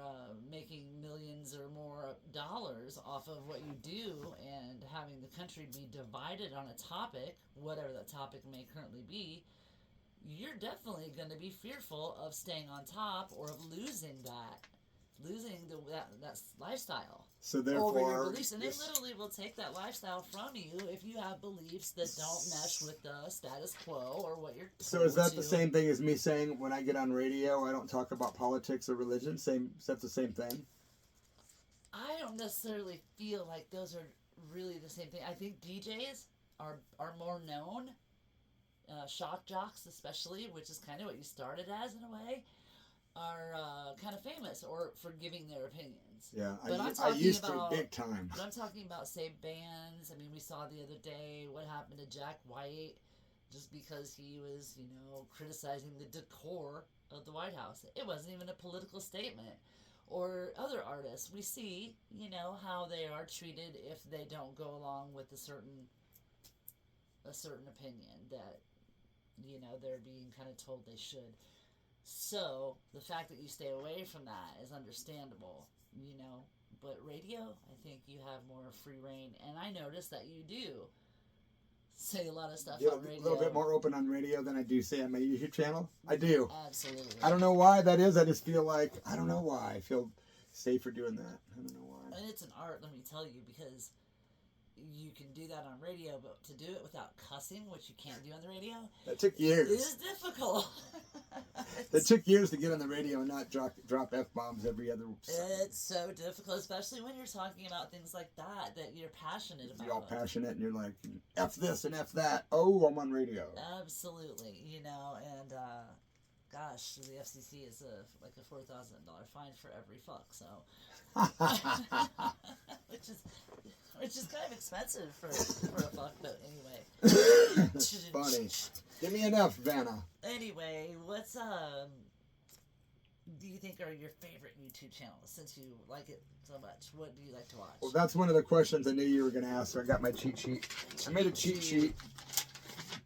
making millions or more dollars off of what you do and having the country be divided on a topic, whatever that topic may currently be, you're definitely going to be fearful of staying on top or of losing that lifestyle. So therefore, over your beliefs, and they literally will take that lifestyle from you if you have beliefs that don't mesh with the status quo or what you're told. So is that the same thing as me saying when I get on radio I don't talk about politics or religion? Is that the same thing? I don't necessarily feel like those are really the same thing. I think DJs are more known, shock jocks especially, which is kind of what you started as in a way, are kind of famous or for giving their opinions. Yeah, but I used to big time. But I'm talking about, say, bands. I mean, we saw the other day what happened to Jack White just because he was, you know, criticizing the decor of the White House. It wasn't even a political statement. Or other artists, we see, you know, how they are treated if they don't go along with a certain opinion that, you know, they're being kind of told they should. So the fact that you stay away from that is understandable, you know. But radio, I think you have more free reign, and I notice that you do say a lot of stuff on radio. A little bit more open on radio than I do say on my YouTube channel. I do. Absolutely. I don't know why that is. I just feel like I don't know why I feel safer doing that. I don't know why. And it's an art, let me tell you, because you can do that on radio, but to do it without cussing, which you can't do on the radio, that took years. It is difficult. It took years to get on the radio and not drop F-bombs every other second. It's so difficult, especially when you're talking about things like that you're passionate about. You're all passionate and you're like, F this and F that. Oh, I'm on radio. Absolutely, you know, and gosh, the FCC is like a $4,000 fine for every fuck, so which is kind of expensive for a fuck, but anyway. That's funny. Give me enough, Vanna. Anyway, what's do you think are your favorite YouTube channels since you like it so much? What do you like to watch? Well, that's one of the questions I knew you were going to ask, so I got my cheat sheet. I made a cheat sheet.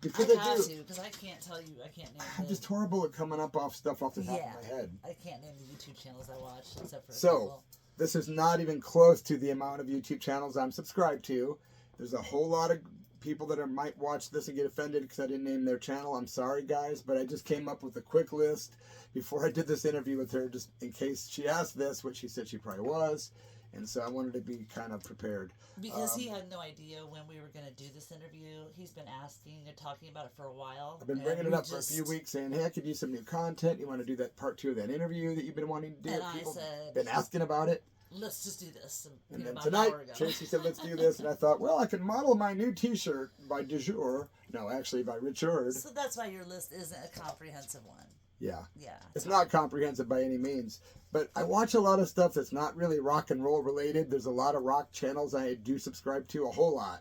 Because I have to, because I can't tell you, I can't name I'm just horrible at coming up off stuff off the top of my head. I can't name the YouTube channels I watch except for So, this is not even close to the amount of YouTube channels I'm subscribed to. There's a whole lot of people that might watch this and get offended because I didn't name their channel. I'm sorry, guys, but I just came up with a quick list before I did this interview with her, just in case she asked this, which she said she probably was. And so I wanted to be kind of prepared. Because he had no idea when we were going to do this interview. He's been asking and talking about it for a while. I've been bringing it up for a few weeks saying, hey, I could use some new content. You want to do that part 2 of that interview that you've been wanting to do? And People I said, been asking about it. Let's just do this. And then tonight, Tracy said, let's do this. And I thought, well, I can model my new t-shirt by Du Jour. No, actually by Richard. So that's why your list isn't a comprehensive one. Yeah. Yeah. It's not comprehensive by any means. But I watch a lot of stuff that's not really rock and roll related. There's a lot of rock channels I do subscribe to, a whole lot.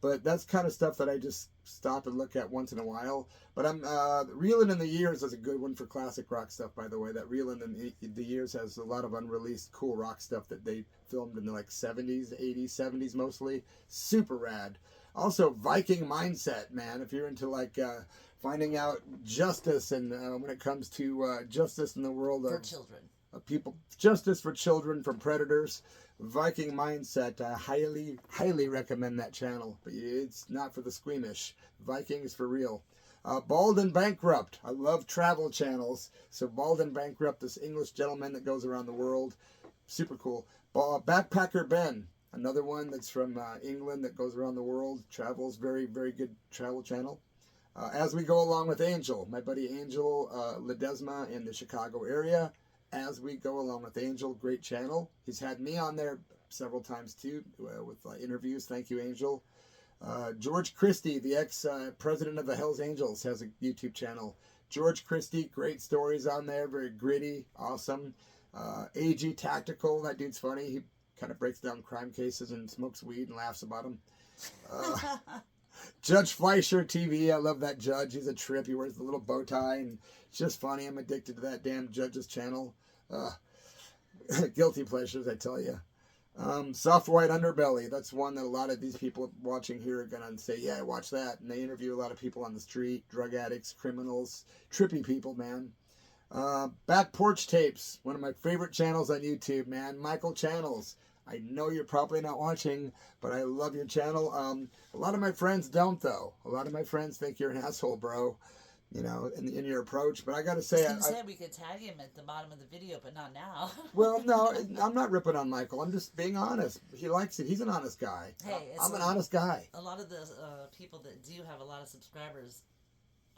But that's kind of stuff that I just stop and look at once in a while. But I'm Reelin' in the Years is a good one for classic rock stuff, by the way. That Reelin' in the Years has a lot of unreleased cool rock stuff that they filmed in the like 70s, 80s, 70s mostly. Super rad. Also, Viking Mindset, man. If you're into like finding out justice and when it comes to justice in the world for children. People, justice for children from predators. Viking Mindset, I highly recommend that channel, but it's not for the squeamish. Vikings for real. Bald and Bankrupt. I love travel channels. So Bald and Bankrupt, this English gentleman that goes around the world. Super cool. Backpacker Ben, another one that's from England that goes around the world. Travels, very, very good travel channel. As We Go Along with Angel, my buddy Angel Ledesma in the Chicago area. As We Go Along with Angel, great channel. He's had me on there several times too with interviews. Thank you, Angel. George Christie, the ex-president of the Hells Angels, has a YouTube channel. George Christie, great stories on there, very gritty, awesome. AG Tactical, that dude's funny. He kind of breaks down crime cases and smokes weed and laughs about them. Judge Fleischer TV, I love that judge. He's a trip. He wears the little bow tie, and it's just funny. I'm addicted to that damn judge's channel. Guilty pleasures, I tell you. Soft White Underbelly. That's one that a lot of these people watching here are going to say, yeah, watch that. And they interview a lot of people on the street, drug addicts, criminals, trippy people, man. Back Porch Tapes, one of my favorite channels on YouTube, man. Michael Channels. I know you're probably not watching, but I love your channel. A lot of my friends don't, though. A lot of my friends think you're an asshole, bro. You know, in your approach. But I got to say, I said we could tag him at the bottom of the video, but not now. Well, no, I'm not ripping on Michael. I'm just being honest. He likes it. He's an honest guy. Hey, I'm an honest guy. A lot of the people that do have a lot of subscribers,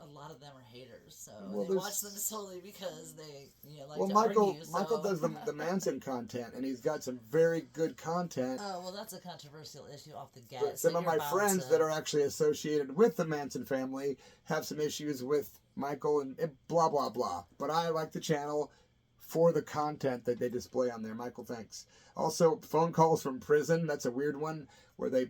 a lot of them are haters. So they watch them solely because they, like to argue. So. Michael does the Manson content, and he's got some very good content. Oh, well, that's a controversial issue off the get. But some of my friends that are actually associated with the Manson family have some issues with Michael and blah, blah, blah. But I like the channel for the content that they display on there. Michael, thanks. Also, phone calls from prison. That's a weird one where they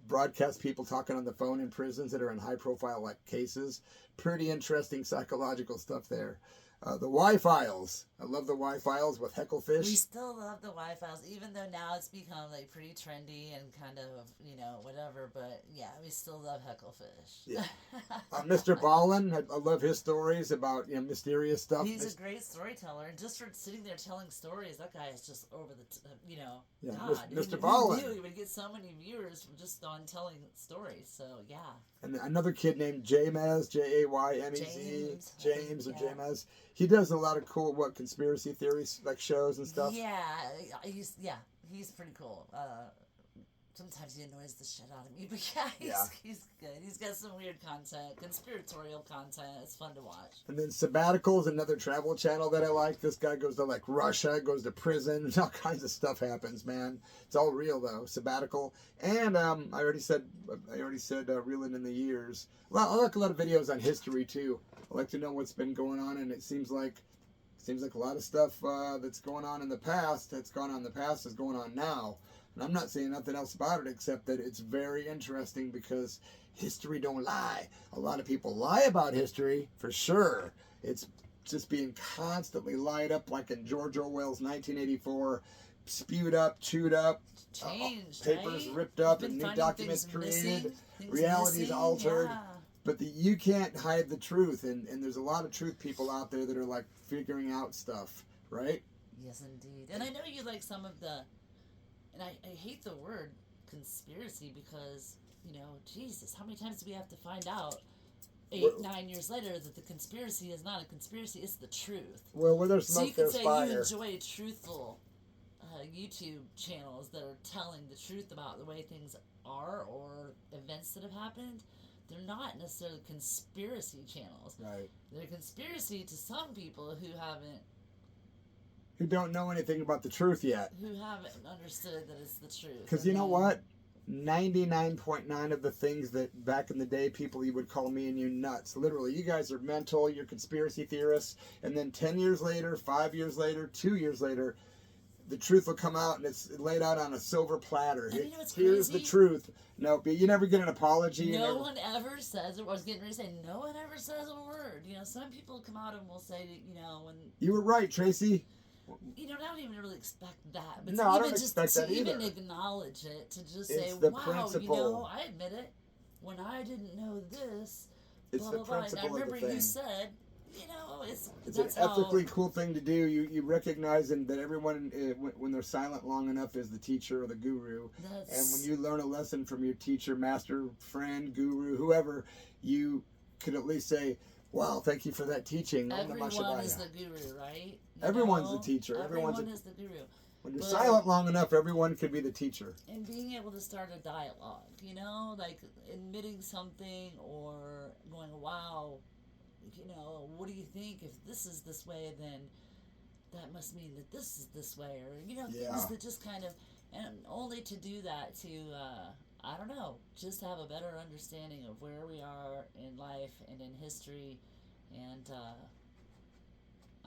broadcast people talking on the phone in prisons that are in high-profile cases. Pretty interesting psychological stuff there. The Y-Files. I love the Y-Files with Hecklefish. We still love the Y-Files, even though now it's become pretty trendy and kind of, whatever. But yeah, we still love Hecklefish. Yeah. Mr. Ballin, I love his stories about mysterious stuff. He's a great storyteller, and just for sitting there telling stories, that guy is just over the, Yeah, God. Mr. Ballin. He would get so many viewers just on telling stories. So yeah. And another kid named Jaymez, Jaymez, James or Jaymez. He does a lot of cool conspiracy theories shows and stuff. Yeah, he's pretty cool. Sometimes he annoys the shit out of me, but he's good. He's got some weird content, conspiratorial content. It's fun to watch. And then Sabbaticals, another travel channel that I like. This guy goes to Russia, goes to prison, and all kinds of stuff happens, man. It's all real though. Sabbatical, and I already said reeling in the years. I like a lot of videos on history too. I like to know what's been going on, and it seems like a lot of stuff that's going on in the past, that's gone on in the past, is going on now. And I'm not saying nothing else about it except that it's very interesting because history don't lie. A lot of people lie about history, for sure. It's just being constantly lied up like in George Orwell's 1984, spewed up, chewed up, changed, papers ripped up, and new documents created, realities altered. Yeah. But you can't hide the truth, and there's a lot of truth people out there that are figuring out stuff, right? Yes, indeed. And I know you like some of the... And I hate the word conspiracy because, Jesus, how many times do we have to find out 9 years later that the conspiracy is not a conspiracy, it's the truth. Well, where there's smoke, there's fire. So you could say you enjoy truthful YouTube channels that are telling the truth about the way things are or events that have happened. They're not necessarily conspiracy channels. Right. They're conspiracy to some people who don't know anything about the truth yet. Who haven't understood that it's the truth. Because you know what? 99.9 of the things that back in the day people you would call me and you nuts. Literally, you guys are mental, you're conspiracy theorists. And then 10 years later, 5 years later, 2 years later, the truth will come out and it's laid out on a silver platter. And you know what's Here's crazy? The truth. No, but you never get an apology. No one ever says, I was getting ready to say, no one ever says a word. Some people come out and will say, when... You were right, Tracy. I don't even really expect that. But no, I don't expect that either. Even acknowledge it, to just it's say, the wow, principle. I admit it. When I didn't know this, it's blah, the blah, blah. principle And I remember of the thing. You said, it's an ethically cool thing to do. You recognize that everyone, when they're silent long enough, is the teacher or the guru. And when you learn a lesson from your teacher, master, friend, guru, whoever, you could at least say, wow, thank you for that teaching. Everyone is the guru, right? Everyone's the teacher. Everyone is the guru. When you're silent long enough, everyone could be the teacher. And being able to start a dialogue, admitting something or going, wow, what do you think? If this is this way, then that must mean that this is this way. Or, things that just kind of, and only to do that to, I don't know, just have a better understanding of where we are in life and in history. And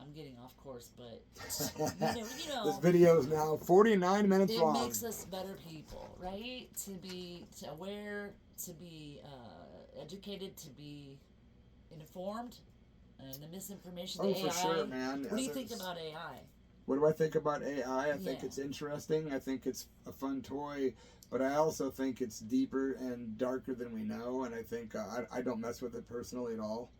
I'm getting off course, but you know, This video is now 49 minutes it long. makes us better people, right? To be aware, to be educated, to be informed, and the misinformation. Oh, The for AI. sure, man. What do you think about AI? What do I think about AI? I think Yeah. it's interesting. I think it's a fun toy, but I also think it's deeper and darker than we know. And I think I don't mess with it personally at all.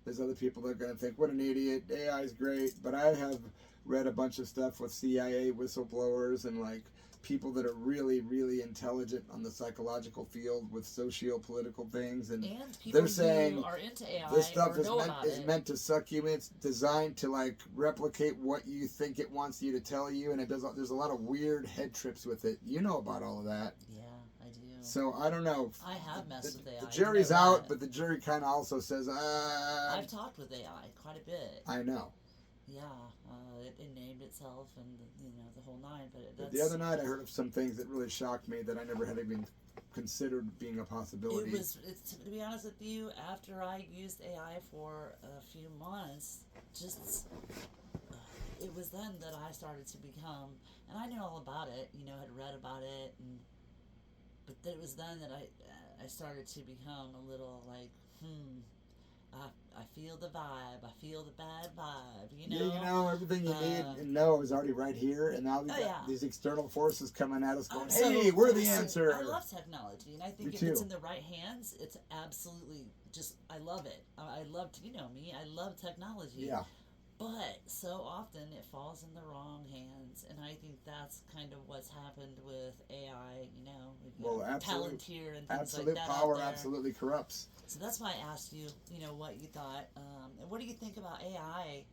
There's other people that are going to think, what an idiot, AI is great. But I have read a bunch of stuff with CIA whistleblowers and like people that are really, really intelligent on the psychological field with socio-political things. And people they're saying who are into AI this stuff or is know about it. meant to suck you in. It's designed to like replicate what you think it wants you to tell you. And it does. There's a lot of weird head trips with it. You know about all of that. Yeah, I do. So I don't know. I have messed with AI. The jury's out, but the jury kind of also says, I've talked with AI quite a bit. I know. Yeah, it named itself and the whole nine. But the other night I heard of some things that really shocked me that I never had even considered being a possibility. To be honest with you, after I used AI for a few months, it was then that I started to become, and I knew all about it, had read about it, but it was then that I started to become a little like, I feel the vibe. I feel the bad vibe. Yeah, everything you need and know is already right here, and now these external forces coming at us, going, "Hey, we're the answer." I love technology, and I think if it's in the right hands, it's absolutely just. I love it. I love me. I love technology. Yeah. But so often it falls in the wrong hands, and I think that's kind of what's happened with AI. Palantir and things absolute like that. Power absolutely corrupts. So that's why I asked you, what you thought, and what do you think about AI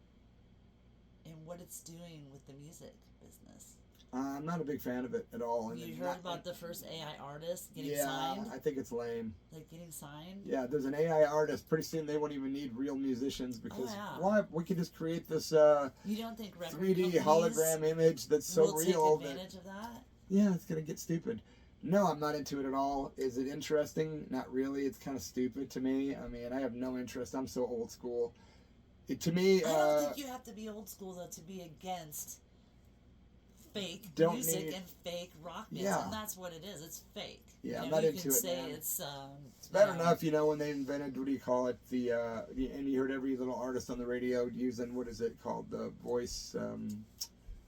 and what it's doing with the music business? I'm not a big fan of it at all. You heard about the first AI artist getting signed? Yeah, I think it's lame. Like getting signed? Yeah, there's an AI artist. Pretty soon they won't even need real musicians because why? We can just create this you don't think 3D hologram image that's so real. Take advantage of that? Yeah, it's going to get stupid. No, I'm not into it at all. Is it interesting? Not really. It's kind of stupid to me. I mean, I have no interest. I'm so old school. To me, I don't think you have to be old school though to be against fake music and fake rock music, and that's what it is. It's fake. Yeah, I'm not into it. Say man. it's bad enough, when they invented what do you call it? And you heard every little artist on the radio using what is it called? The voice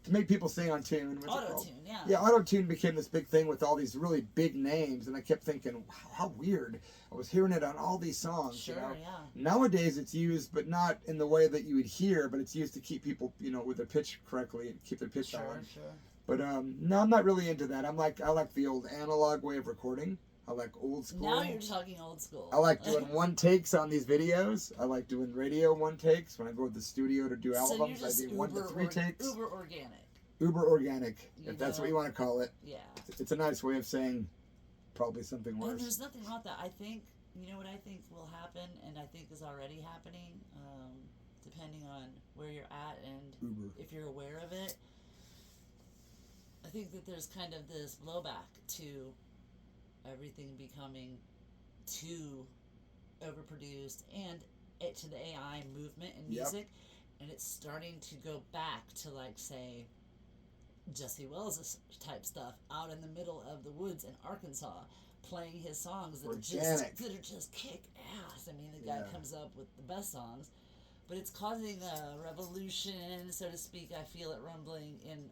to make people sing on tune. Auto-tune, yeah. Yeah, auto-tune became this big thing with all these really big names, and I kept thinking, wow, how weird. I was hearing it on all these songs. Sure, yeah. Nowadays it's used, but not in the way that you would hear, but it's used to keep people, with their pitch correctly and keep their pitch on. Sure. But no, I'm not really into that. I like the old analog way of recording. I like old school. Now you're talking old school. I like doing one takes on these videos. I like doing radio one takes. When I go to the studio to do albums, I do 1 to 3 takes. Uber organic. Uber organic, if that's what you want to call it. Yeah. It's a nice way of saying probably something worse. And there's nothing wrong with that. I think, what I think will happen, and I think is already happening, depending on where you're at and if you're aware of it. I think that there's kind of this blowback to everything becoming too overproduced and to the AI movement in music, and it's starting to go back to like say Jesse Wells type stuff out in the middle of the woods in Arkansas playing his songs that are just kick ass. I mean, the guy comes up with the best songs, but it's causing a revolution, so to speak. I feel it rumbling in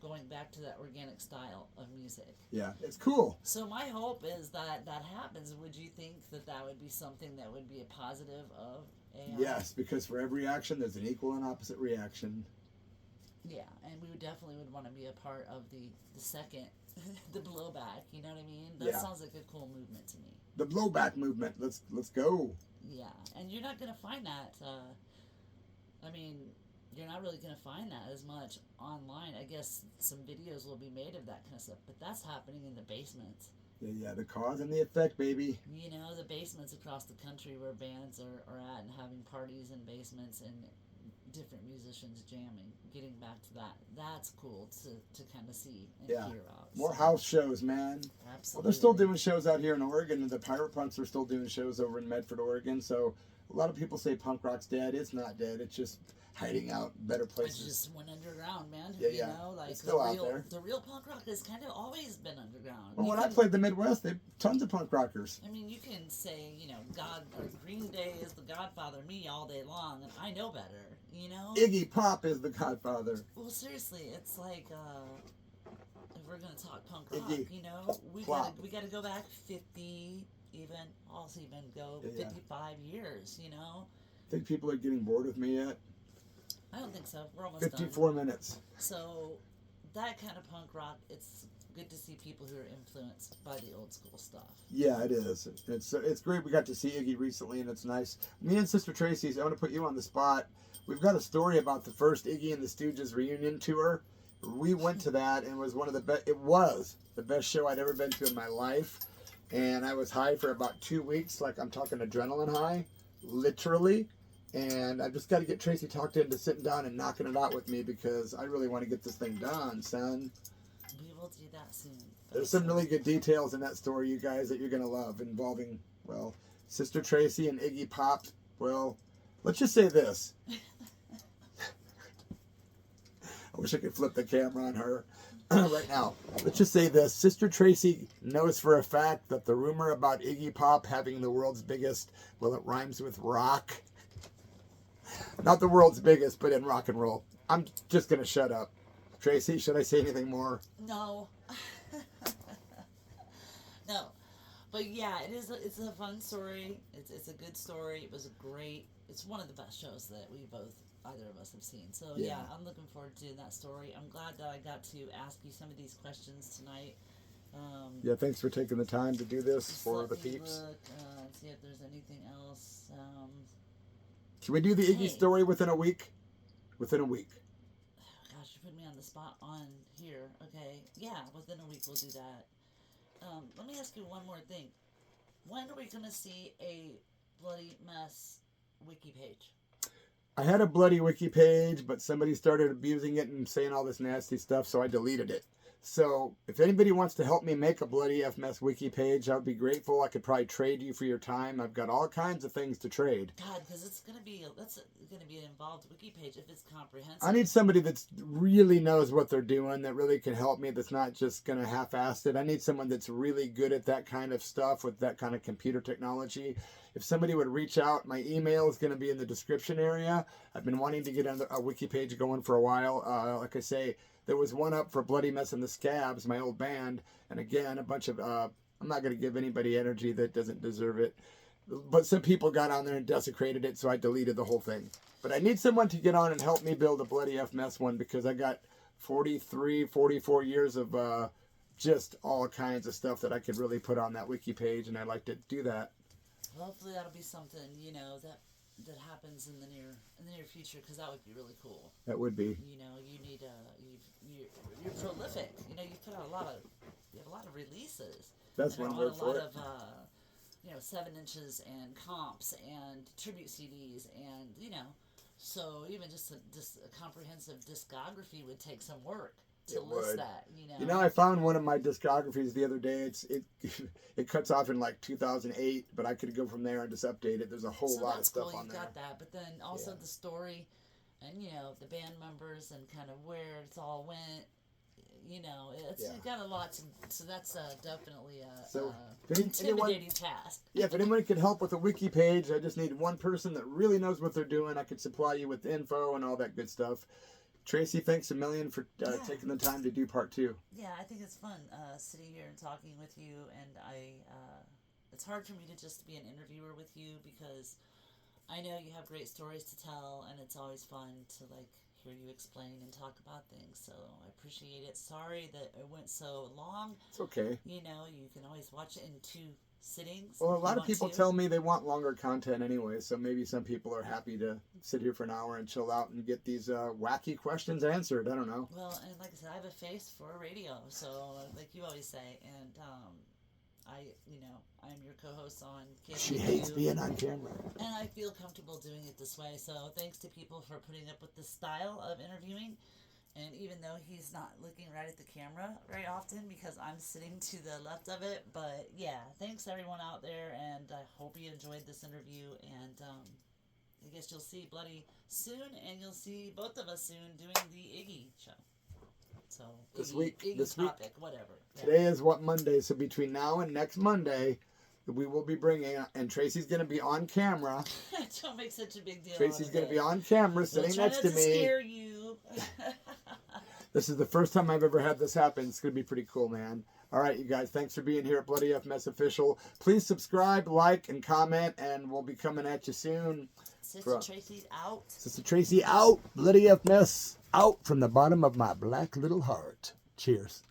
going back to that organic style of music. Yeah, it's cool. So my hope is that happens. Would you think that would be something that would be a positive of AI? Yes, because for every action, there's an equal and opposite reaction. Yeah, and we definitely would want to be a part of the second, the blowback. You know what I mean? That sounds like a cool movement to me. The blowback movement. Let's go. Yeah, and you're not gonna find that. You're not really going to find that as much online. I guess some videos will be made of that kind of stuff, but that's happening in the basements. Yeah, the cause and the effect, baby. The basements across the country where bands are at and having parties in basements and different musicians jamming. Getting back to that, that's cool to kind of see and hear about. More house shows, man. Absolutely. Well, they're still doing shows out here in Oregon, and the Pirate Punks are still doing shows over in Medford, Oregon, so A lot of people say punk rock's dead. It's not dead. It's just hiding out in better It places. just went underground, man. Yeah, You yeah. know, like It's still out there. The real punk rock has kind of always been underground. Well, when I played the Midwest, they tons of punk rockers. I mean, you can say, you know, God or Green Day is the Godfather of me all day long, and I know better. You know, Iggy Pop is the Godfather. well, seriously, it's like if we're gonna talk punk rock, Iggy you know, we Plop. gotta go back 50, even also even go Yeah, yeah. 55 years. You know, Think people are getting bored with me yet? I don't think so. We're almost 54 done. minutes. So that kind of punk rock, it's good to see people who are influenced by the old school stuff. Yeah, it is. It's great. We got to see Iggy recently, and it's nice. Me and Sister Tracy, I want to put you on the spot. We've got a story about the first Iggy and the Stooges reunion tour. We went to that, and it was one of the best. It was the best show I'd ever been to in my life, and I was high for about 2 weeks. Like, I'm talking adrenaline high, literally. And I've just got to get Tracy talked into sitting down and knocking it out with me, because I really want to get this thing done, son. We will do that soon. There's some really good details in that story, you guys, that you're going to love, involving, well, Sister Tracy and Iggy Pop. Well, let's just say this. I wish I could flip the camera on her right now. Let's just say this. Sister Tracy knows for a fact that the rumor about Iggy Pop having the world's biggest, well, it rhymes with rock. Not the world's biggest, but in rock and roll. I'm just going to shut up. Tracy, should I say anything more? No. No. But yeah, it's a fun story. It's a good story. It was it's one of the best shows that either of us have seen. So yeah, I'm looking forward to that story. I'm glad that I got to ask you some of these questions tonight. Yeah, thanks for taking the time to do this Just for let the me peeps. look, see if there's anything else. Can we do the Iggy Hey. story within a week? Within a week. Gosh, you put me on the spot on here. Okay, yeah, within a week we'll do that. Let me ask you one more thing. When are we gonna see a Bloody Mess wiki page? I had a bloody wiki page, but somebody started abusing it and saying all this nasty stuff, so I deleted it. So if anybody wants to help me make a Bloody F Mess wiki page, I would be grateful. I could probably trade you for your time. I've got all kinds of things to trade. God, because that's gonna be an involved wiki page if it's comprehensive. I need somebody that really knows what they're doing, that really can help me, that's not just going to half-ass it. I need someone that's really good at that kind of stuff, with that kind of computer technology. If somebody would reach out, my email is going to be in the description area. I've been wanting to get a wiki page going for a while. Like I say, there was one up for Bloody Mess and the Scabs, my old band. And again, a bunch of, I'm not going to give anybody energy that doesn't deserve it. But some people got on there and desecrated it, so I deleted the whole thing. But I need someone to get on and help me build a Bloody F Mess one, because I got 44 years of just all kinds of stuff that I could really put on that wiki page, and I'd like to do that. Hopefully that'll be something, you know, that happens in the near future, because that would be really cool. That would be. You know, you need you're prolific. You know, you put out you have a lot of releases. That's one word for it. A lot of 7 inches and comps and tribute CDs, and so even just a comprehensive discography would take some work to list that. You know, I found one of my discographies the other day. It cuts off in like 2008, but I could go from there and just update it. There's a whole lot of stuff on there. You've got that, but then also the story, and the band members and kind of where it's all went. You've got a lot so that's definitely a intimidating task. Yeah, if anyone can help with a wiki page, I just need one person that really knows what they're doing. I could supply you with info and all that good stuff. Tracy, thanks a million for taking the time to do part 2. Yeah, I think it's fun sitting here and talking with you, and it's hard for me to just be an interviewer with you, because I know you have great stories to tell, and it's always fun to hear you explain and talk about things. So I appreciate it. Sorry that it went so long. It's okay. You can always watch it in 2 sittings. Well, a lot of people tell me they want longer content anyway, so maybe some people are happy to sit here for an hour and chill out and get these wacky questions answered. I don't know. Well, and like I said, I have a face for radio, so like you always say, and I'm your co-host on KMU. She hates being on camera. And I feel comfortable doing it this way, so thanks to people for putting up with this style of interviewing. And even though he's not looking right at the camera very often because I'm sitting to the left of it. But yeah, thanks everyone out there, and I hope you enjoyed this interview. And I guess you'll see Bloody soon, and you'll see both of us soon doing the Iggy show. So This Iggy, week, Iggy this topic, whatever. Today is what, Monday? So between now and next Monday, we will be bringing, and Tracy's going to be on camera. Don't make such a big deal. Tracy's going to be on camera, sitting next to me. Scare you. This is the first time I've ever had this happen. It's going to be pretty cool, man. All right, you guys, thanks for being here at Bloody F Mess Official. Please subscribe, like, and comment, and we'll be coming at you soon. Sister Tracy's out. Sister Tracy out. Bloody F Mess out from the bottom of my black little heart. Cheers.